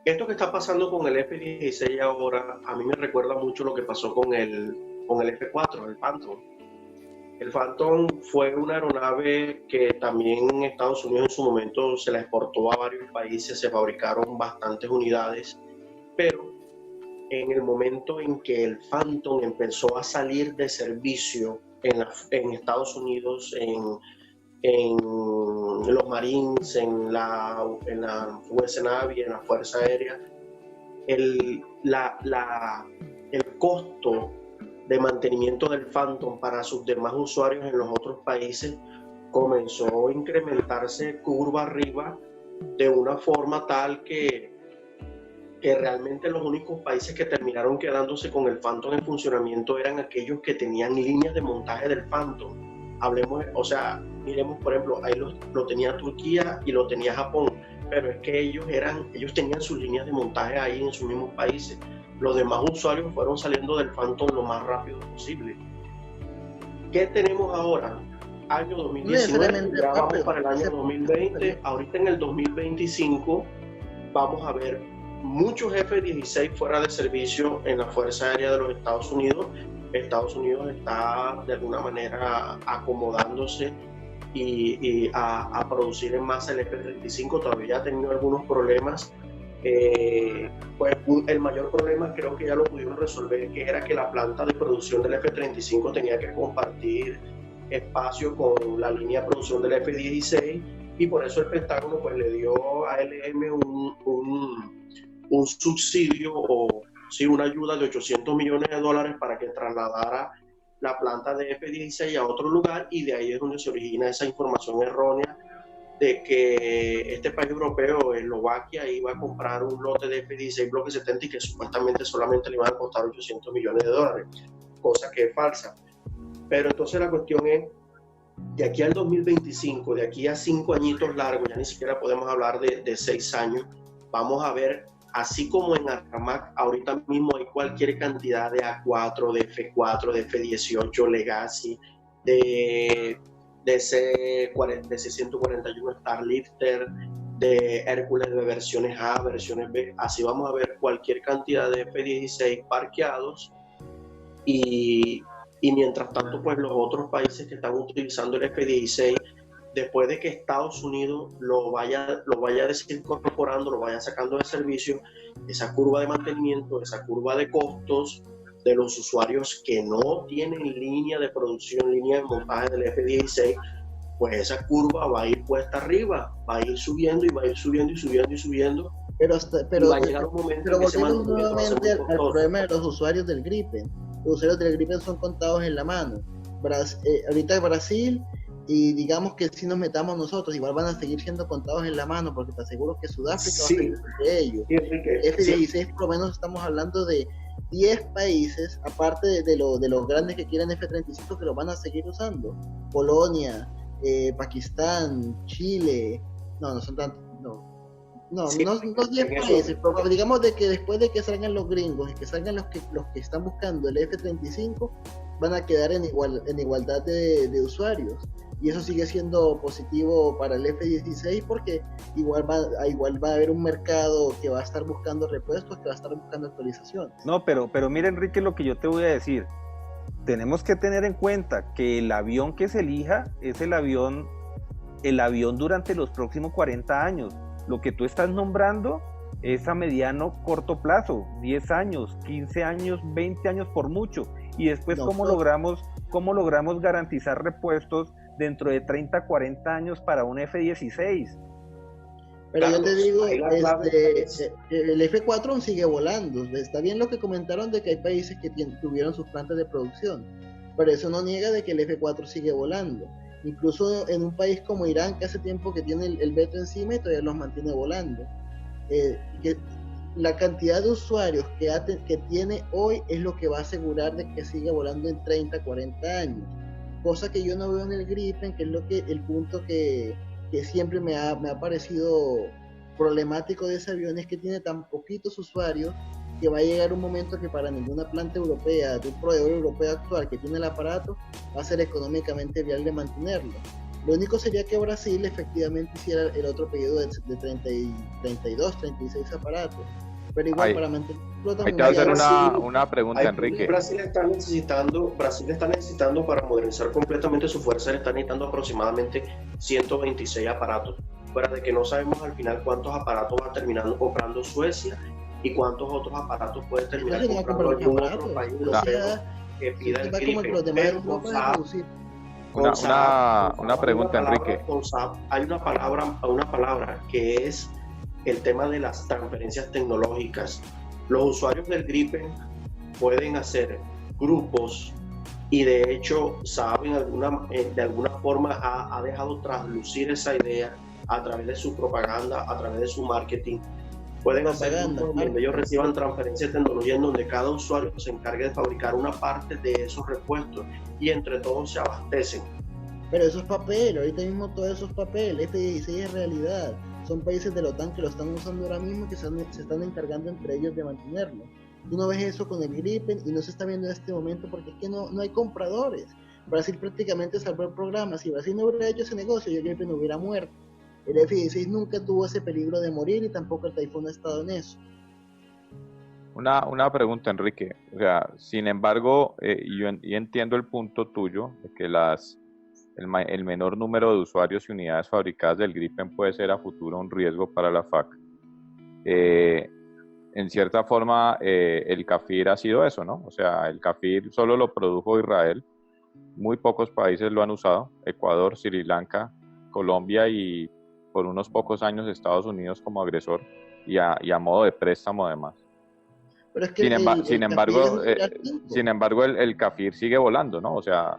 Speaker 2: Esto que está pasando con el F-16 ahora, a mí me recuerda mucho lo que pasó con el F-4, el Phantom. El Phantom fue una aeronave que también en Estados Unidos en su momento se la exportó a varios países, se fabricaron bastantes unidades, pero en el momento en que el Phantom empezó a salir de servicio en Estados Unidos, en los Marines, en la US Navy, en la Fuerza Aérea, el costo de mantenimiento del Phantom para sus demás usuarios en los otros países comenzó a incrementarse curva arriba de una forma tal que realmente los únicos países que terminaron quedándose con el Phantom en funcionamiento eran aquellos que tenían líneas de montaje del Phantom. hablemos, o sea, miremos, por ejemplo, ahí lo tenía Turquía y lo tenía Japón, pero es que ellos tenían sus líneas de montaje ahí en sus mismos países. Los demás usuarios fueron saliendo del Phantom lo más rápido posible. ¿Qué tenemos ahora? Año 2019, ya vamos para el año 2020, ahorita en el 2025 vamos a ver muchos F-16 fuera de servicio en la Fuerza Aérea de los Estados Unidos. Estados Unidos está de alguna manera acomodándose y a producir en masa el F-35, todavía ha tenido algunos problemas. Pues el mayor problema creo que ya lo pudieron resolver, que era que la planta de producción del F-35 tenía que compartir espacio con la línea de producción del F-16, y por eso el Pentágono pues le dio a LM un subsidio o sí, una ayuda de $800 millones para que trasladara la planta de F-16 a otro lugar, y de ahí es donde se origina esa información errónea de que este país europeo, Eslovaquia, iba a comprar un lote de F-16 bloque 70 y que supuestamente solamente le iban a costar $800 millones, cosa que es falsa. Pero entonces la cuestión es, de aquí al 2025, de aquí a 5 añitos largos, ya ni siquiera podemos hablar de 6 años, vamos a ver, así como en Arcamac, ahorita mismo hay cualquier cantidad de A4, de F4, de F18, Legacy, de C-141 Starlifter, de Hércules de versiones A, versiones B, así vamos a ver cualquier cantidad de F-16 parqueados, y mientras tanto pues los otros países que están utilizando el F-16, después de que Estados Unidos lo vaya desincorporando, lo vaya sacando de servicio, esa curva de mantenimiento, esa curva de costos de los usuarios que no tienen línea de producción, línea de montaje del F-16, pues esa curva va a ir puesta arriba, va a ir subiendo y va a ir subiendo y subiendo y subiendo.
Speaker 3: Pero
Speaker 2: va a llegar un momento en que
Speaker 3: volvemos nuevamente al problema de los usuarios del Gripen. Los usuarios del Gripen son contados en la mano. Ahorita Brasil, y digamos que si nos metamos nosotros, igual van a seguir siendo contados en la mano, porque te aseguro que Sudáfrica va a seguir de ellos. F-16 por lo menos estamos hablando de 10 países, aparte de los grandes que quieren F-35, que lo van a seguir usando. Polonia, Pakistán, Chile, no son tantos, no 10 países, pero digamos de que después de que salgan los gringos y que salgan los que están buscando el F-35, van a quedar en igualdad de usuarios, y eso sigue siendo positivo para el F-16, porque igual va a haber un mercado que va a estar buscando repuestos, que va a estar buscando actualizaciones.
Speaker 4: No, pero mira, Enrique, lo que yo te voy a decir, tenemos que tener en cuenta que el avión que se elija es el avión durante los próximos 40 años. Lo que tú estás nombrando es a mediano, corto plazo, 10 años, 15 años, 20 años por mucho. Y después, ¿cómo logramos garantizar repuestos dentro de 30, 40 años para un F-16?
Speaker 3: Pero yo te digo, el F-4 aún sigue volando. Está bien lo que comentaron de que hay países que tuvieron sus plantas de producción, pero eso no niega de que el F-4 sigue volando. Incluso en un país como Irán, que hace tiempo que tiene el veto encima y todavía los mantiene volando. Que la cantidad de usuarios que tiene hoy es lo que va a asegurar de que siga volando en 30, 40 años. Cosa que yo no veo en el Gripen, que es el punto que siempre me ha parecido problemático de ese avión, es que tiene tan poquitos usuarios que va a llegar un momento que para ninguna planta europea, de un proveedor europeo actual que tiene el aparato, va a ser económicamente viable mantenerlo. Lo único sería que Brasil efectivamente hiciera el otro pedido de 32, 36 aparatos, pero igual para mantenerlo también.
Speaker 1: Ahí te voy a hacer una pregunta, Enrique.
Speaker 2: Brasil está necesitando para modernizar completamente su fuerza, le está necesitando aproximadamente 126 aparatos, fuera de que no sabemos al final cuántos aparatos va terminando comprando Suecia y cuántos otros aparatos puede terminar comprando algún otro país que pida el Gripen.
Speaker 1: Una pregunta, Enrique.
Speaker 2: Hay una palabra que es el tema de las transferencias tecnológicas. Los usuarios del Gripen pueden hacer grupos, y de hecho saben de alguna forma ha dejado traslucir esa idea a través de su propaganda, a través de su marketing. Pueden hacer grupos donde ellos reciban transferencias de tecnología, en donde cada usuario se encargue de fabricar una parte de esos repuestos y entre todos se abastecen.
Speaker 3: Pero eso es papel, ahorita mismo todo eso es papel, F-16 es realidad. Son países de la OTAN que lo están usando ahora mismo, que se están encargando entre ellos de mantenerlo. Tú no ves eso con el Gripen y no se está viendo en este momento porque es que no hay compradores. Brasil prácticamente salvó el programa. Si Brasil no hubiera hecho ese negocio, el Gripen hubiera muerto. El F-16 nunca tuvo ese peligro de morir y tampoco el Typhoon ha estado en eso.
Speaker 1: Una pregunta, Enrique. O sea, sin embargo, yo entiendo el punto tuyo de que el menor número de usuarios y unidades fabricadas del Gripen puede ser a futuro un riesgo para la FAC. En cierta forma, el Kafir ha sido eso, ¿no? O sea, el Kafir solo lo produjo Israel, muy pocos países lo han usado, Ecuador, Sri Lanka, Colombia y por unos pocos años Estados Unidos como agresor y a modo de préstamo además.
Speaker 3: Pero es que
Speaker 1: sin embargo, el Kafir sigue volando, ¿no? O sea,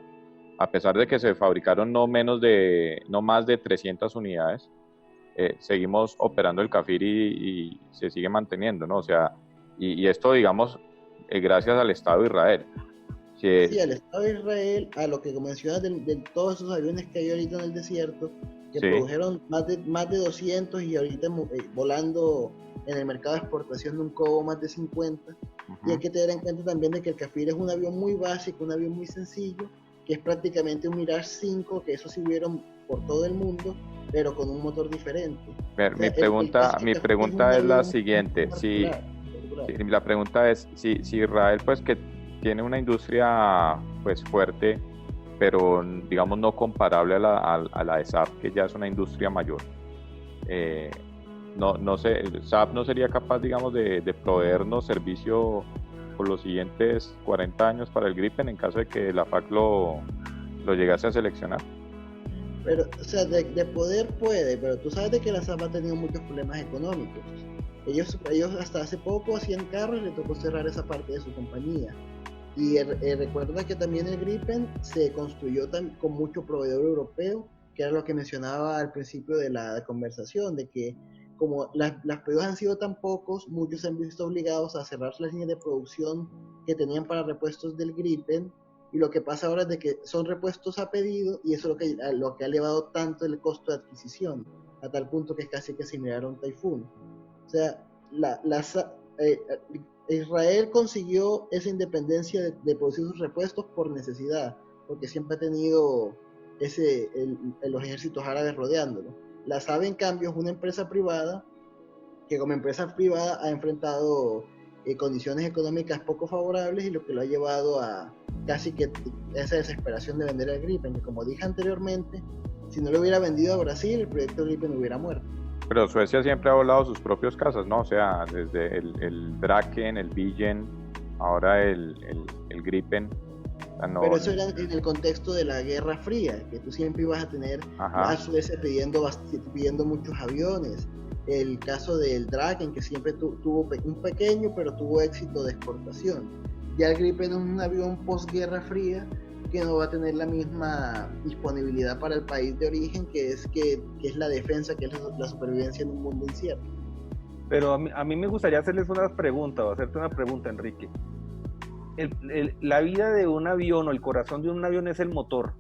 Speaker 1: a pesar de que se fabricaron no más de 300 unidades, seguimos operando el Kafir y se sigue manteniendo, ¿no? O sea, y esto, digamos, gracias al Estado de Israel.
Speaker 3: Sí, al Estado de Israel, a lo que mencionas de todos esos aviones que hay ahorita en el desierto, que sí, produjeron más de 200 y ahorita volando en el mercado de exportación de un cobo más de 50. Y hay que tener en cuenta también de que el Kafir es un avión muy básico, un avión muy sencillo, que es prácticamente un Mirage 5, que eso sí hubieron por todo el mundo, pero con un motor diferente.
Speaker 1: Mi pregunta es la siguiente. La pregunta es, si Israel, pues, que tiene una industria pues fuerte, pero digamos no comparable a la de SAP, que ya es una industria mayor. No sé, SAP no sería capaz, digamos, de proveernos servicio por los siguientes 40 años para el Gripen en caso de que la FAC lo llegase a seleccionar.
Speaker 3: Pero, o sea, de poder puede, pero tú sabes de que la SAP ha tenido muchos problemas económicos. Ellos hasta hace poco hacían carros y le tocó cerrar esa parte de su compañía. Y recuerda que también el Gripen se construyó con mucho proveedor europeo, que era lo que mencionaba al principio de la conversación, de que como las pedidos han sido tan pocos, muchos se han visto obligados a cerrar las líneas de producción que tenían para repuestos del Gripen, y lo que pasa ahora es de que son repuestos a pedido, y eso es lo que ha elevado tanto el costo de adquisición, a tal punto que es casi que similar a un Typhoon. O sea, Israel consiguió esa independencia de producir sus repuestos por necesidad, porque siempre ha tenido los ejércitos árabes rodeándolo. La SAB, en cambio, es una empresa privada que como empresa privada ha enfrentado condiciones económicas poco favorables, y lo que lo ha llevado a casi que esa desesperación de vender el Gripen, que como dije anteriormente, si no lo hubiera vendido a Brasil, el proyecto Gripen hubiera muerto.
Speaker 1: Pero Suecia siempre ha volado sus propios casos, ¿no? O sea, desde el Draken, el Viggen, ahora el Gripen.
Speaker 3: Pero eso era en el contexto de la Guerra Fría, que tú siempre ibas a tener a Suecia pidiendo muchos aviones. El caso del Draken, que siempre tuvo un pequeño, pero tuvo éxito de exportación. Ya el Gripen es un avión post-Guerra Fría que no va a tener la misma disponibilidad para el país de origen, que es la defensa, que es la supervivencia en un mundo incierto.
Speaker 4: Pero a mí me gustaría hacerles una pregunta, o hacerte una pregunta, Enrique. La vida de un avión o el corazón de un avión es el motor.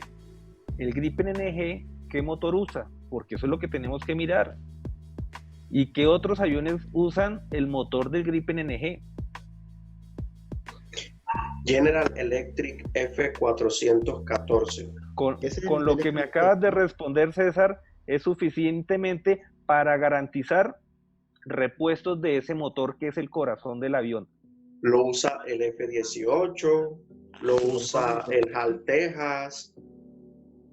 Speaker 4: El Gripen NG, ¿qué motor usa? Porque eso es lo que tenemos que mirar. ¿Y qué otros aviones usan el motor del Gripen NG?
Speaker 2: General Electric F414.
Speaker 4: Con lo que me acabas de responder, César, es suficientemente para garantizar repuestos de ese motor que es el corazón del avión.
Speaker 2: Lo usa el F-18, lo usa el HAL Texas,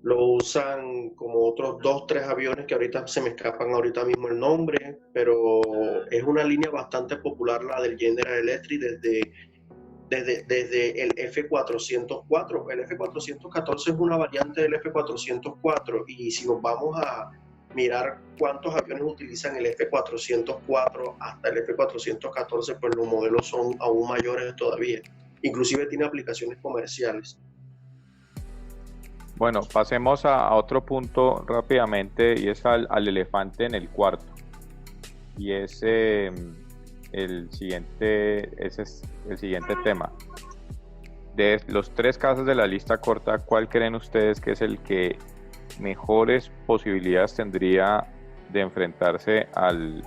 Speaker 2: lo usan como otros 2-3 aviones que ahorita se me escapan ahorita mismo el nombre, pero es una línea bastante popular la del General Electric desde el F404. El F414 es una variante del F404, y si nos vamos a mirar cuántos aviones utilizan el F404 hasta el F414, pues los modelos son aún mayores todavía. Inclusive tiene aplicaciones comerciales.
Speaker 1: Bueno, pasemos a otro punto rápidamente, y es al elefante en el cuarto. Y es el siguiente tema. De los 3 casos de la lista corta, ¿cuál creen ustedes que es el que mejores posibilidades tendría de enfrentarse al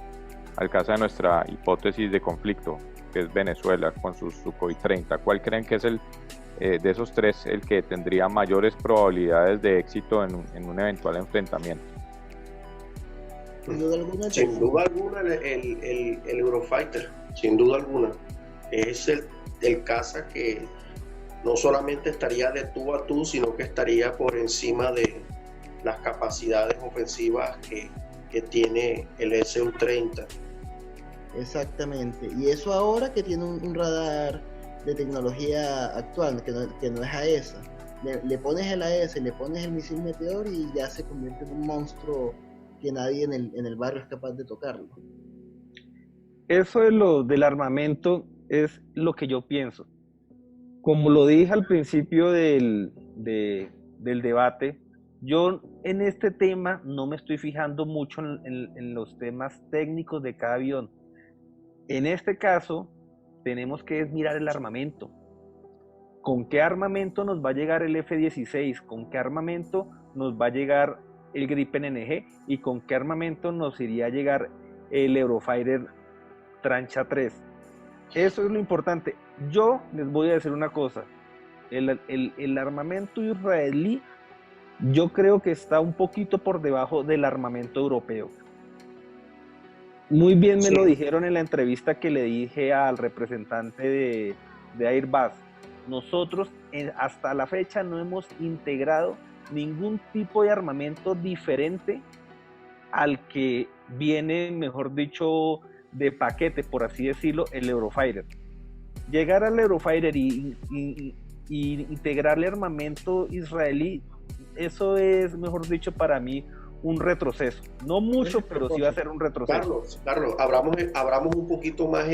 Speaker 1: caso de nuestra hipótesis de conflicto, que es Venezuela con su Sukhoi 30? ¿Cuál creen que es de esos tres el que tendría mayores probabilidades de éxito en un eventual enfrentamiento?
Speaker 2: Sin duda alguna el Eurofighter, sin duda alguna. Es el caza que no solamente estaría de tú a tú, sino que estaría por encima de las capacidades ofensivas que tiene el Su-30.
Speaker 3: Exactamente, y eso ahora que tiene un radar de tecnología actual, que no es AESA. Le pones el AESA, le pones el misil Meteor y ya se convierte en un monstruo que nadie en el barrio es capaz de tocarlo.
Speaker 4: Eso del armamento es lo que yo pienso. Como lo dije al principio del debate, yo en este tema no me estoy fijando mucho en los temas técnicos de cada avión. En este caso, tenemos que mirar el armamento. ¿Con qué armamento nos va a llegar el F-16? ¿Con qué armamento nos va a llegar el Gripen NG? ¿Y con qué armamento nos iría a llegar el Eurofighter Trancha 3? Eso es lo importante. Yo les voy a decir una cosa. El armamento israelí, yo creo que está un poquito por debajo del armamento europeo. Muy bien me lo dijeron en la entrevista que le dije al representante de Airbus. Nosotros hasta la fecha no hemos integrado ningún tipo de armamento diferente al que viene, mejor dicho, de paquete, por así decirlo, el Eurofighter. Llegar al Eurofighter y integrarle armamento israelí, eso es, mejor dicho, para mí un retroceso. No mucho, pero sí va a ser un retroceso.
Speaker 2: Carlos, abramos un poquito más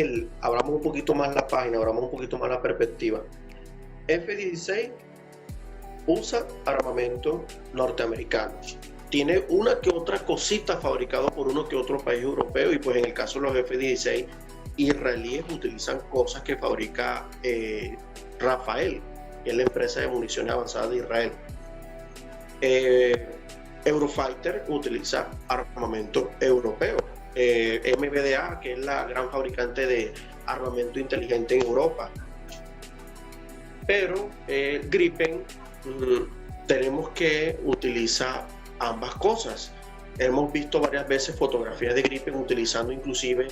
Speaker 2: la página, abramos un poquito más la perspectiva. F-16 usa armamento norteamericano. Tiene una que otra cosita fabricada por uno que otro país europeo, y pues en el caso de los F-16 israelíes utilizan cosas que fabrica Rafael, que es la empresa de municiones avanzadas de Israel. Eurofighter utiliza armamento europeo. MBDA, que es la gran fabricante de armamento inteligente en Europa. Pero Gripen tenemos que utilizar ambas cosas. Hemos visto varias veces fotografías de Gripen utilizando inclusive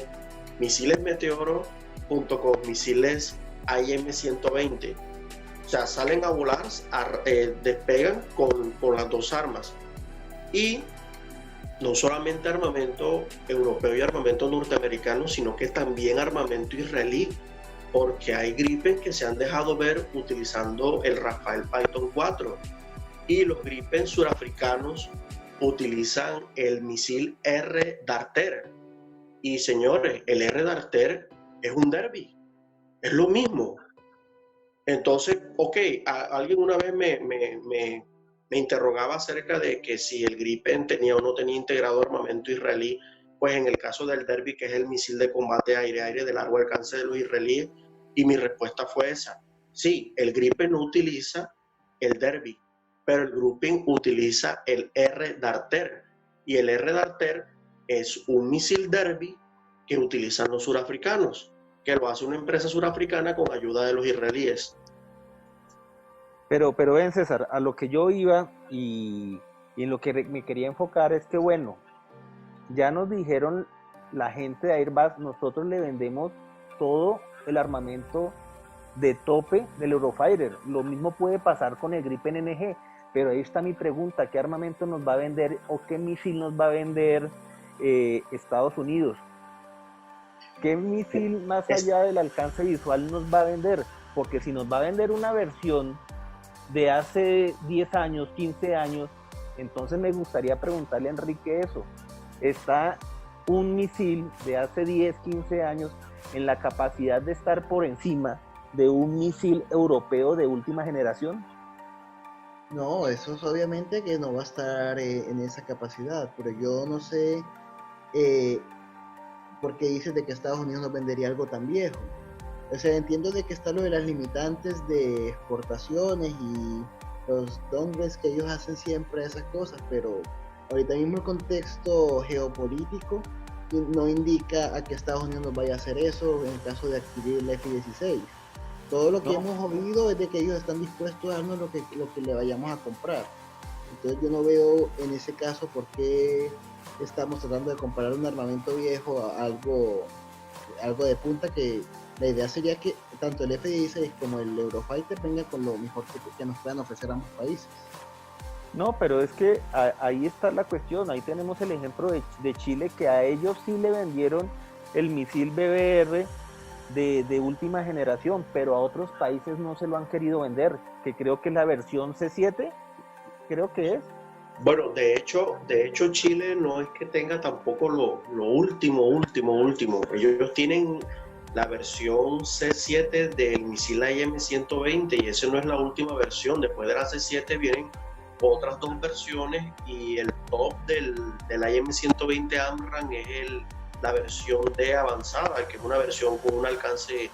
Speaker 2: misiles Meteoro junto con misiles IM-120. O sea, salen a volar, despegan con las dos armas. Y no solamente armamento europeo y armamento norteamericano, sino que también armamento israelí, porque hay Gripen que se han dejado ver utilizando el Rafael Python 4, y los Gripen surafricanos utilizan el misil R-Darter. Y señores, el R-Darter es un Derby, es lo mismo. Entonces, alguien una vez me interrogaba acerca de que si el Gripen tenía o no tenía integrado armamento israelí. Pues en el caso del Derby, que es el misil de combate aire-aire de largo alcance de los israelíes, y mi respuesta fue esa. Sí, el Gripen no utiliza el Derby, pero el Gripen utiliza el R-Darter, y el R-Darter es un misil Derby que utilizan los surafricanos, que lo hace una empresa surafricana con ayuda de los israelíes.
Speaker 4: Pero ven, César, a lo que yo iba y en lo que me quería enfocar es que, bueno, ya nos dijeron la gente de Airbus, nosotros le vendemos todo el armamento de tope del Eurofighter. Lo mismo puede pasar con el Gripen NG, pero ahí está mi pregunta: ¿qué armamento nos va a vender o qué misil nos va a vender Estados Unidos? ¿Qué misil más allá del alcance visual nos va a vender? Porque si nos va a vender una versión de hace 10 años, 15 años, entonces me gustaría preguntarle a Enrique eso. ¿Está un misil de hace 10, 15 años en la capacidad de estar por encima de un misil europeo de última generación?
Speaker 3: No, eso es obviamente que no va a estar en esa capacidad, pero yo no sé por qué dices de que Estados Unidos nos vendería algo tan viejo. O sea, entiendo de que está lo de las limitantes de exportaciones y los downgrades que ellos hacen siempre esas cosas, pero ahorita mismo el contexto geopolítico no indica a que Estados Unidos nos vaya a hacer eso en caso de adquirir el F-16. Todo lo que hemos oído es de que ellos están dispuestos a darnos lo que le vayamos a comprar. Entonces yo no veo en ese caso por qué estamos tratando de comparar un armamento viejo a algo de punta, que la idea sería que tanto el F-16 como el Eurofighter vengan con lo mejor que nos puedan ofrecer ambos países.
Speaker 4: No, pero es que ahí está la cuestión. Ahí tenemos el ejemplo de Chile, que a ellos sí le vendieron el misil BBR de última generación, pero a otros países no se lo han querido vender, que creo que es la versión C7, creo que es.
Speaker 2: Bueno, de hecho Chile no es que tenga tampoco lo último. Ellos tienen la versión C7 del misil AIM-120 y esa no es la última versión. Después de la C7 vienen otras dos versiones y el top del AIM-120 AMRAAM es la versión D avanzada, que es una versión con un alcance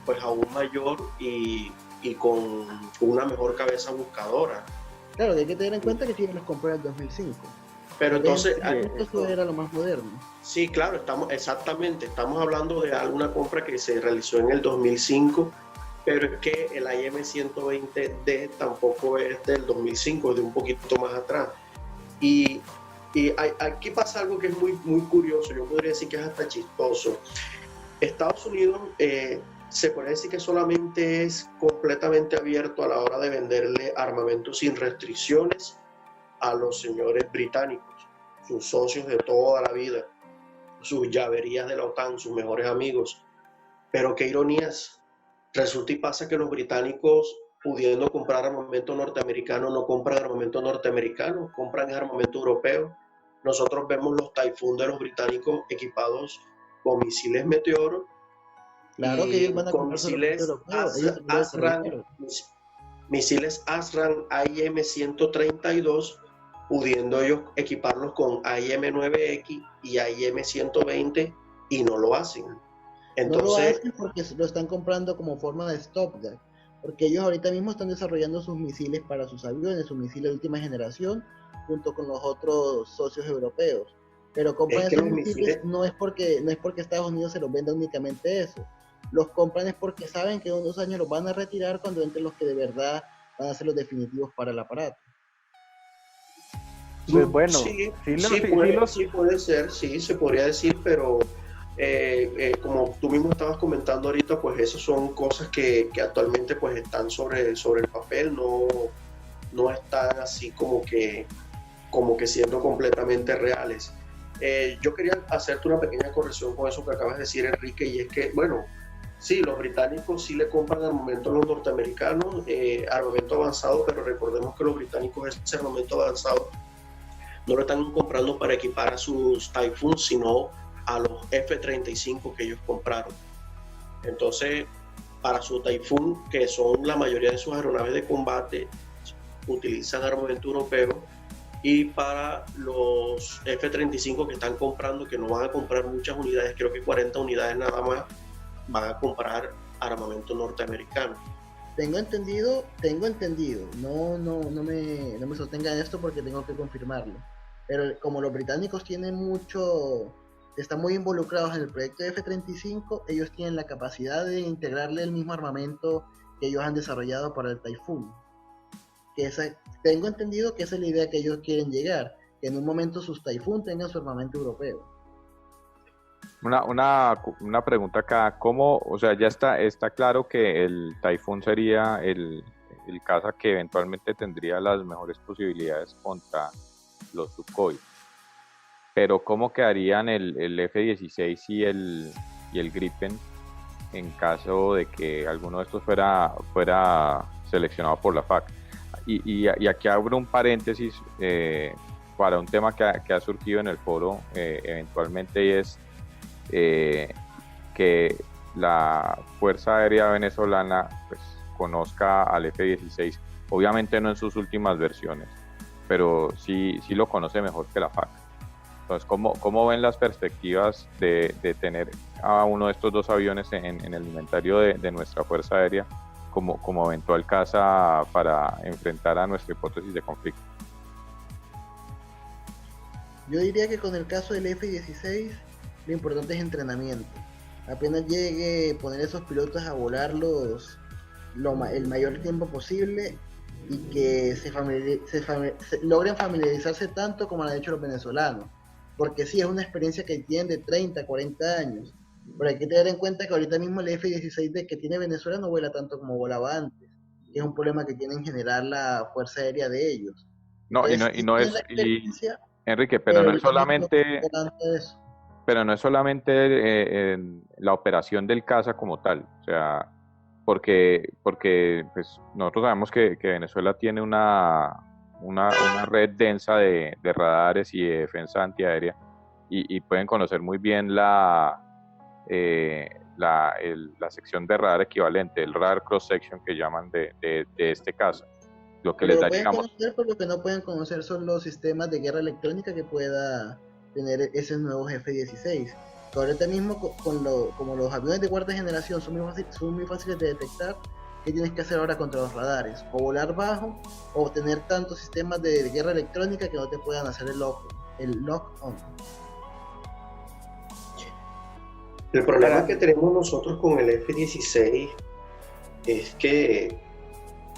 Speaker 2: pues aún mayor y con una mejor cabeza buscadora.
Speaker 3: Claro, hay que tener en cuenta que Chile los compró en el 2005.
Speaker 2: Pero entonces...
Speaker 3: Esto era lo más moderno.
Speaker 2: Sí, claro, estamos hablando de alguna compra que se realizó en el 2005, pero es que el AIM-120D tampoco es del 2005, es de un poquito más atrás. Y aquí pasa algo que es muy, muy curioso, yo podría decir que es hasta chistoso. Estados Unidos se puede decir que solamente es completamente abierto a la hora de venderle armamento sin restricciones a los señores británicos, sus socios de toda la vida, sus llaverías de la OTAN, sus mejores amigos. Pero qué ironías. Resulta y pasa que los británicos, pudiendo comprar armamento norteamericano, no compran armamento norteamericano, compran armamento europeo. Nosotros vemos los Typhoon de los británicos equipados con misiles Meteoro,
Speaker 3: claro, que ellos van a
Speaker 2: con misiles misiles ASRAAM AIM-132, pudiendo ellos equiparlos con AIM-9X y AIM-120 y no lo hacen. Entonces,
Speaker 3: no lo hacen porque lo están comprando como forma de stopgap, porque ellos ahorita mismo están desarrollando sus misiles para sus aviones, sus misiles de última generación, junto con los otros socios europeos. Pero compran esos misiles no es porque Estados Unidos se los venda únicamente eso. Los compran es porque saben que en unos años los van a retirar cuando entren los que de verdad van a ser los definitivos para el aparato.
Speaker 4: Pues bueno,
Speaker 2: sí puede ser, sí, se podría decir, pero como tú mismo estabas comentando ahorita, pues esas son cosas que actualmente pues están sobre el papel, no están así como que siendo completamente reales. Yo quería hacerte una pequeña corrección con eso que acabas de decir, Enrique, y es que, bueno, sí, los británicos sí le compran armamento a los norteamericanos, armamento avanzado, pero recordemos que los británicos ese armamento avanzado no lo están comprando para equipar a sus Typhoon, sino a los F-35 que ellos compraron. Entonces, para su Typhoon, que son la mayoría de sus aeronaves de combate, utilizan armamento europeo, y para los F-35 que están comprando, que no van a comprar muchas unidades, creo que 40 unidades nada más, van a comprar armamento norteamericano.
Speaker 3: Tengo entendido, no me sostengan esto porque tengo que confirmarlo, pero como los británicos están muy involucrados en el proyecto de F-35, ellos tienen la capacidad de integrarle el mismo armamento que ellos han desarrollado para el Typhoon. Tengo entendido que esa es la idea que ellos quieren llegar, que en un momento sus Typhoon tengan su armamento europeo.
Speaker 1: Una pregunta acá, ¿cómo, o sea, ya está claro que el Typhoon sería el caza que eventualmente tendría las mejores posibilidades contra los Sukhoi? Pero ¿cómo quedarían el F-16 y el Gripen en caso de que alguno de estos fuera seleccionado por la FAC? Y aquí abro un paréntesis para un tema que ha surgido en el foro eventualmente, y es que la Fuerza Aérea Venezolana pues conozca al F-16, obviamente no en sus últimas versiones, pero sí lo conoce mejor que la FAC. Entonces, ¿cómo ven las perspectivas de tener a uno de estos dos aviones en el inventario de nuestra Fuerza Aérea como eventual casa para enfrentar a nuestra hipótesis de conflicto.
Speaker 3: Yo diría que con el caso del F-16 lo importante es entrenamiento. Apenas llegue, poner a esos pilotos a volarlos el mayor tiempo posible y que logren familiarizarse tanto como lo han hecho los venezolanos. Porque sí, es una experiencia que tienen de 30, 40 años. Pero hay que tener en cuenta que ahorita mismo el F-16 que tiene Venezuela no vuela tanto como volaba antes, que es un problema que tiene en general la Fuerza Aérea de ellos.
Speaker 1: No,
Speaker 3: Entonces,
Speaker 1: y no es, Enrique, pero no es solamente la operación del caza como tal, o sea, porque pues, nosotros sabemos que Venezuela tiene una red densa de radares y de defensa antiaérea y pueden conocer muy bien la sección de radar equivalente, el radar cross section que llaman de este caza. Lo que les da,
Speaker 3: conocer, pero lo que no pueden conocer son los sistemas de guerra electrónica que pueda tener esos nuevos F-16. Que ahorita mismo, como los aviones de cuarta generación son muy fáciles de detectar, ¿qué tienes que hacer ahora contra los radares? O volar bajo, o tener tantos sistemas de guerra electrónica que no te puedan hacer el lock-on.
Speaker 2: El problema que tenemos nosotros con el F-16 es que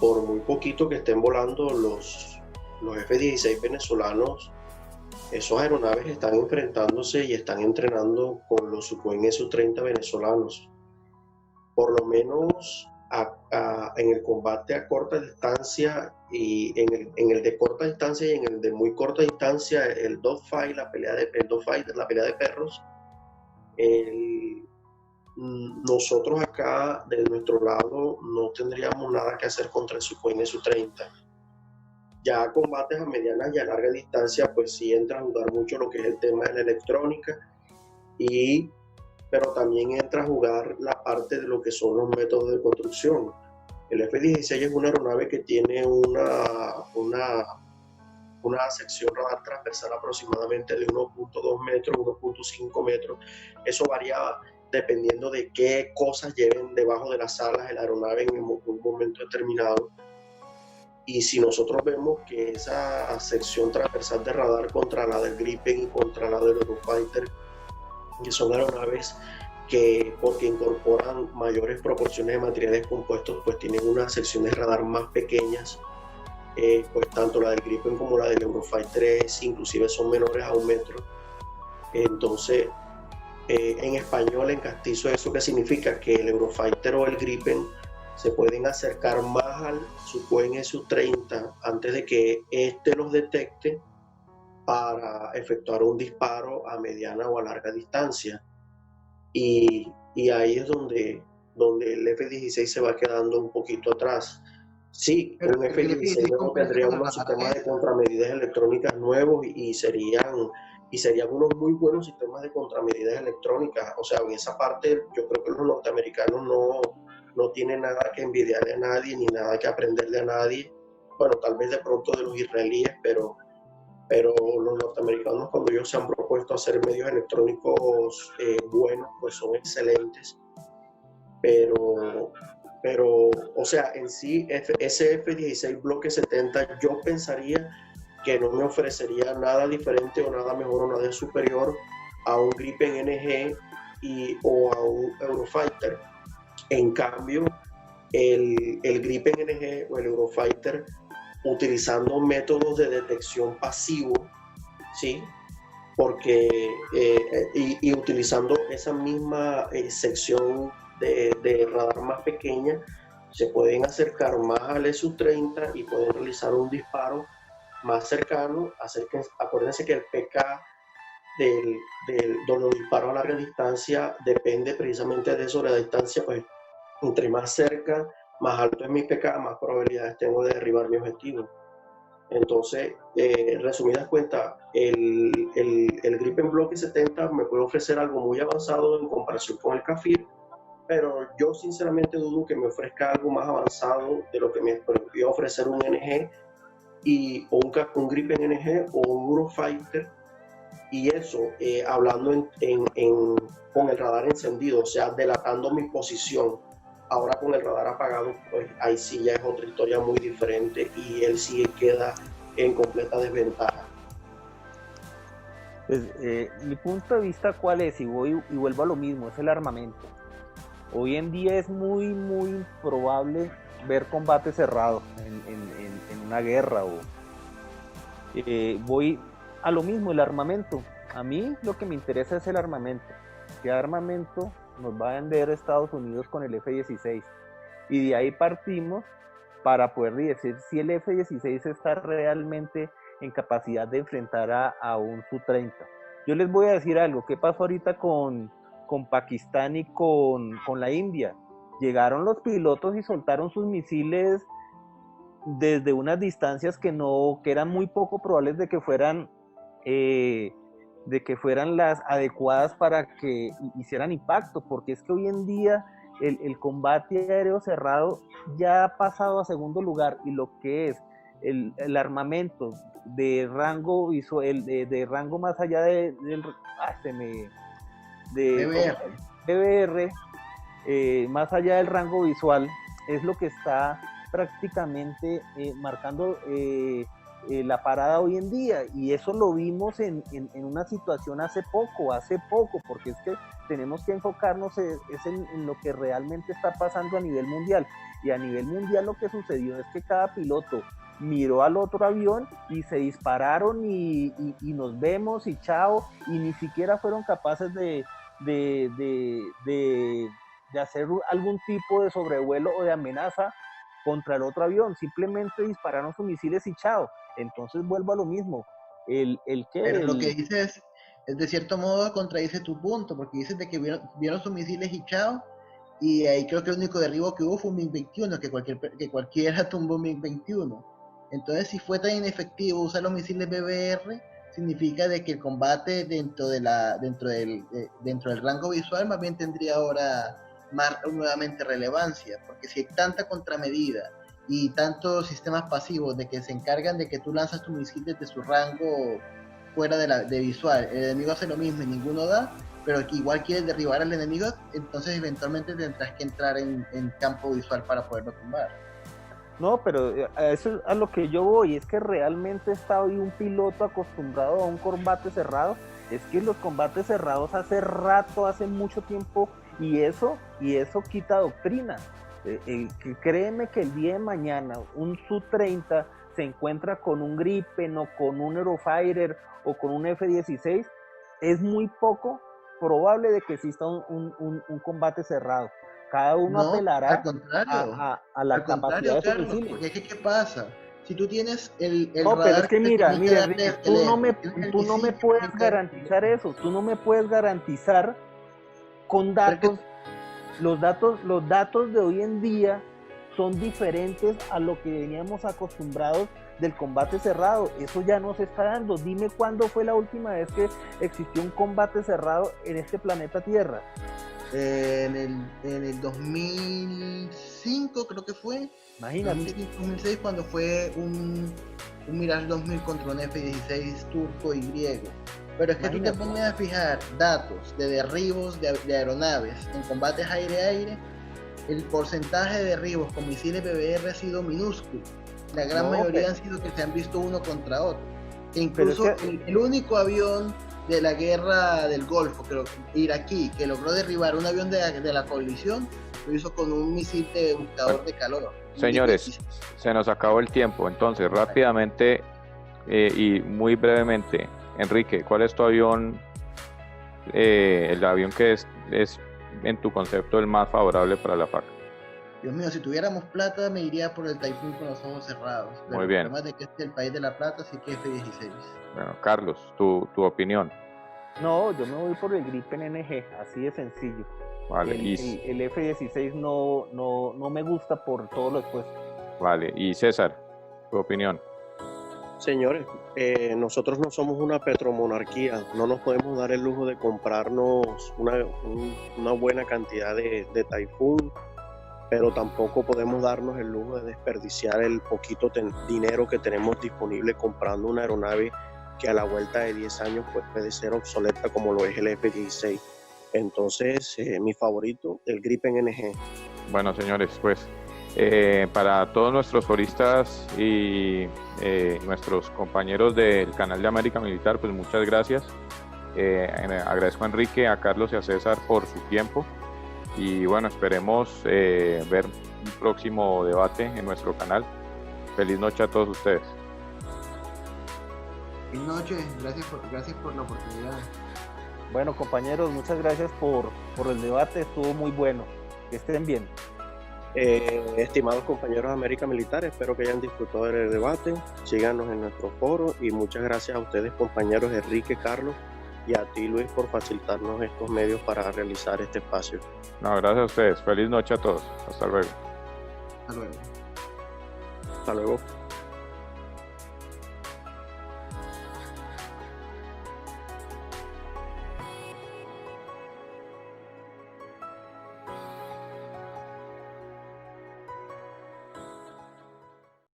Speaker 2: por muy poquito que estén volando los F-16 venezolanos, esos aeronaves están enfrentándose y están entrenando con los Sukhoi Su-30 venezolanos. Por lo menos en el combate a corta distancia y en el de corta distancia y en el de muy corta distancia, el dogfight, la pelea de perros, nosotros acá de nuestro lado no tendríamos nada que hacer contra el Sukhoi Su-30. Ya combates a mediana y a larga distancia, pues sí entra a jugar mucho lo que es el tema de la electrónica, pero también entra a jugar la parte de lo que son los métodos de construcción. El F-16 es una aeronave que tiene una sección radar transversal aproximadamente de 1.2 metros, 1.5 metros. Eso varía dependiendo de qué cosas lleven debajo de las alas de la aeronave en un momento determinado. Y si nosotros vemos que esa sección transversal de radar contra la del Gripen y contra la del Eurofighter, que son aeronaves que porque incorporan mayores proporciones de materiales compuestos, pues tienen unas secciones de radar más pequeñas, pues tanto la del Gripen como la del Eurofighter inclusive son menores a 1 metro. Entonces, en español, en castizo, ¿eso qué significa? Que el Eurofighter o el Gripen se pueden acercar más al Sukhoi Su-30 antes de que éste los detecte para efectuar un disparo a mediana o a larga distancia. Y ahí es donde el F-16 se va quedando un poquito atrás. Sí, pero un F-16 nuevo tendría unos sistemas de contramedidas electrónicas nuevos y serían unos muy buenos sistemas de contramedidas electrónicas. O sea, en esa parte yo creo que los norteamericanos no tienen nada que envidiarle a nadie ni nada que aprenderle a nadie. Bueno, tal vez de pronto de los israelíes, pero los norteamericanos, cuando ellos se han propuesto hacer medios electrónicos buenos, pues son excelentes. Pero, o sea, en sí, ese F-16 Bloque 70, yo pensaría que no me ofrecería nada diferente o nada mejor o nada superior a un Gripen NG o a un Eurofighter. En cambio, el Gripen NG o el Eurofighter, utilizando métodos de detección pasivo, ¿sí? Porque, y utilizando esa misma sección de radar más pequeña, se pueden acercar más al Su-30 y pueden realizar un disparo más cercano. Acuérdense que el PK de los disparos a larga distancia depende precisamente de eso, la distancia, pues entre más cerca, más alto es mi PK, más probabilidades tengo de derribar mi objetivo. Entonces, resumidas cuentas, el Gripen Bloque 70 me puede ofrecer algo muy avanzado en comparación con el Kafir, pero yo sinceramente dudo que me ofrezca algo más avanzado de lo que me podría ofrecer un NG o un Gripen NG o un Eurofighter, y eso hablando con el radar encendido, o sea, delatando mi posición. Ahora con el radar apagado, pues ahí sí ya es otra historia muy diferente y él sí queda en completa desventaja.
Speaker 4: Pues mi punto de vista, ¿cuál es? Y vuelvo a lo mismo, es el armamento. Hoy en día es muy improbable ver combate cerrado en una guerra. Voy a lo mismo, el armamento. A mí lo que me interesa es el armamento. ¿Qué armamento nos va a vender Estados Unidos con el F-16? Y de ahí partimos para poder decir si el F-16 está realmente en capacidad de enfrentar a un Su-30. Yo les voy a decir algo, ¿qué pasó ahorita con Pakistán y con la India? Llegaron los pilotos y soltaron sus misiles desde unas distancias que eran muy poco probables de que fueran las adecuadas para que hicieran impacto, porque es que hoy en día el combate aéreo cerrado ya ha pasado a segundo lugar, y lo que es el armamento de rango visual, de rango más allá de BBR, más allá del rango visual, es lo que está prácticamente marcando la parada hoy en día, y eso lo vimos en una situación hace poco, porque es que tenemos que enfocarnos en lo que realmente está pasando a nivel mundial, y a nivel mundial lo que sucedió es que cada piloto miró al otro avión y se dispararon y nos vemos y chao, y ni siquiera fueron capaces de hacer algún tipo de sobrevuelo o de amenaza contra el otro avión, simplemente dispararon sus misiles y chao. Entonces vuelvo a lo mismo.
Speaker 3: Pero lo que dices es de cierto modo contradice tu punto, porque dices de que vieron sus misiles y chao, y ahí creo que el único derribo que hubo fue un MiG-21, que cualquiera tumbó un MiG-21. Entonces, si fue tan inefectivo usar los misiles BBR, significa de que el combate dentro del rango visual más bien tendría ahora nuevamente relevancia, porque si hay tanta contramedida y tantos sistemas pasivos de que se encargan de que tú lanzas tu misil desde su rango fuera de visual, el enemigo hace lo mismo y ninguno da, pero que igual quieres derribar al enemigo, entonces eventualmente tendrás que entrar en campo visual para poderlo tumbar.
Speaker 4: No, pero eso es a lo que yo voy, es que realmente está hoy un piloto acostumbrado a un combate cerrado. Es que los combates cerrados hace mucho tiempo, y eso quita doctrina. Créeme que el día de mañana un Su-30 se encuentra con un Gripen o con un Eurofighter o con un F-16, es muy poco probable de que exista un combate cerrado. Cada uno apelará
Speaker 3: al contrario,
Speaker 4: a la capacidad de sus misiles.
Speaker 3: Porque ¿qué pasa? Si tú tienes el
Speaker 4: no,
Speaker 3: radar,
Speaker 4: pero es que mira, tú no me puedes garantizar eso, tú no me puedes garantizar con datos. Los datos de hoy en día son diferentes a lo que veníamos acostumbrados del combate cerrado. Eso ya no se está dando. Dime cuándo fue la última vez que existió un combate cerrado en este planeta Tierra.
Speaker 3: En el 2005 creo que fue.
Speaker 4: Imagínate.
Speaker 3: 2006, cuando fue un Mirage 2000 contra un F-16 turco y griego. Pero es que tú te pones a fijar datos de derribos de aeronaves en combates aire-aire, el porcentaje de derribos con misiles BBR ha sido minúsculo. La gran mayoría han sido que se han visto uno contra otro. E incluso el único avión de la guerra del Golfo, iraquí, que logró derribar un avión de la coalición, lo hizo con un misil de buscador de calor.
Speaker 1: Señores, se nos acabó el tiempo, entonces rápidamente y muy brevemente, Enrique, ¿cuál es tu avión, el avión que es en tu concepto el más favorable para la FARC?
Speaker 3: Dios mío, si tuviéramos plata me iría por el Typhoon con los ojos cerrados. Pero
Speaker 1: muy bien.
Speaker 3: Además de que es el país de la plata, así que F-16.
Speaker 1: Bueno, Carlos, tu opinión.
Speaker 4: No, yo me voy por el Gripen NG, así de sencillo.
Speaker 1: Vale,
Speaker 4: el F-16 no me gusta por todo lo expuesto.
Speaker 1: Vale, y César, tu opinión.
Speaker 2: Señores, nosotros no somos una petromonarquía, no nos podemos dar el lujo de comprarnos una buena cantidad de Typhoon, pero tampoco podemos darnos el lujo de desperdiciar el poquito dinero que tenemos disponible comprando una aeronave que a la vuelta de 10 años pues, puede ser obsoleta como lo es el F-16. Entonces, mi favorito, el Gripen NG.
Speaker 1: Bueno, señores, pues para todos nuestros foristas y nuestros compañeros del canal de América Militar, pues muchas gracias. Agradezco a Enrique, a Carlos y a César por su tiempo y bueno, esperemos ver un próximo debate en nuestro canal. Feliz noche a todos ustedes.
Speaker 3: Buenas noches, gracias por la oportunidad.
Speaker 4: Bueno, compañeros, muchas gracias por el debate, estuvo muy bueno. Que estén bien.
Speaker 2: Estimados compañeros de América Militar, espero que hayan disfrutado del debate. Síganos en nuestro foro y muchas gracias a ustedes, compañeros Enrique, Carlos y a ti, Luis, por facilitarnos estos medios para realizar este espacio.
Speaker 1: No, gracias a ustedes. Feliz noche a todos. Hasta luego.
Speaker 3: Hasta luego.
Speaker 2: Hasta luego.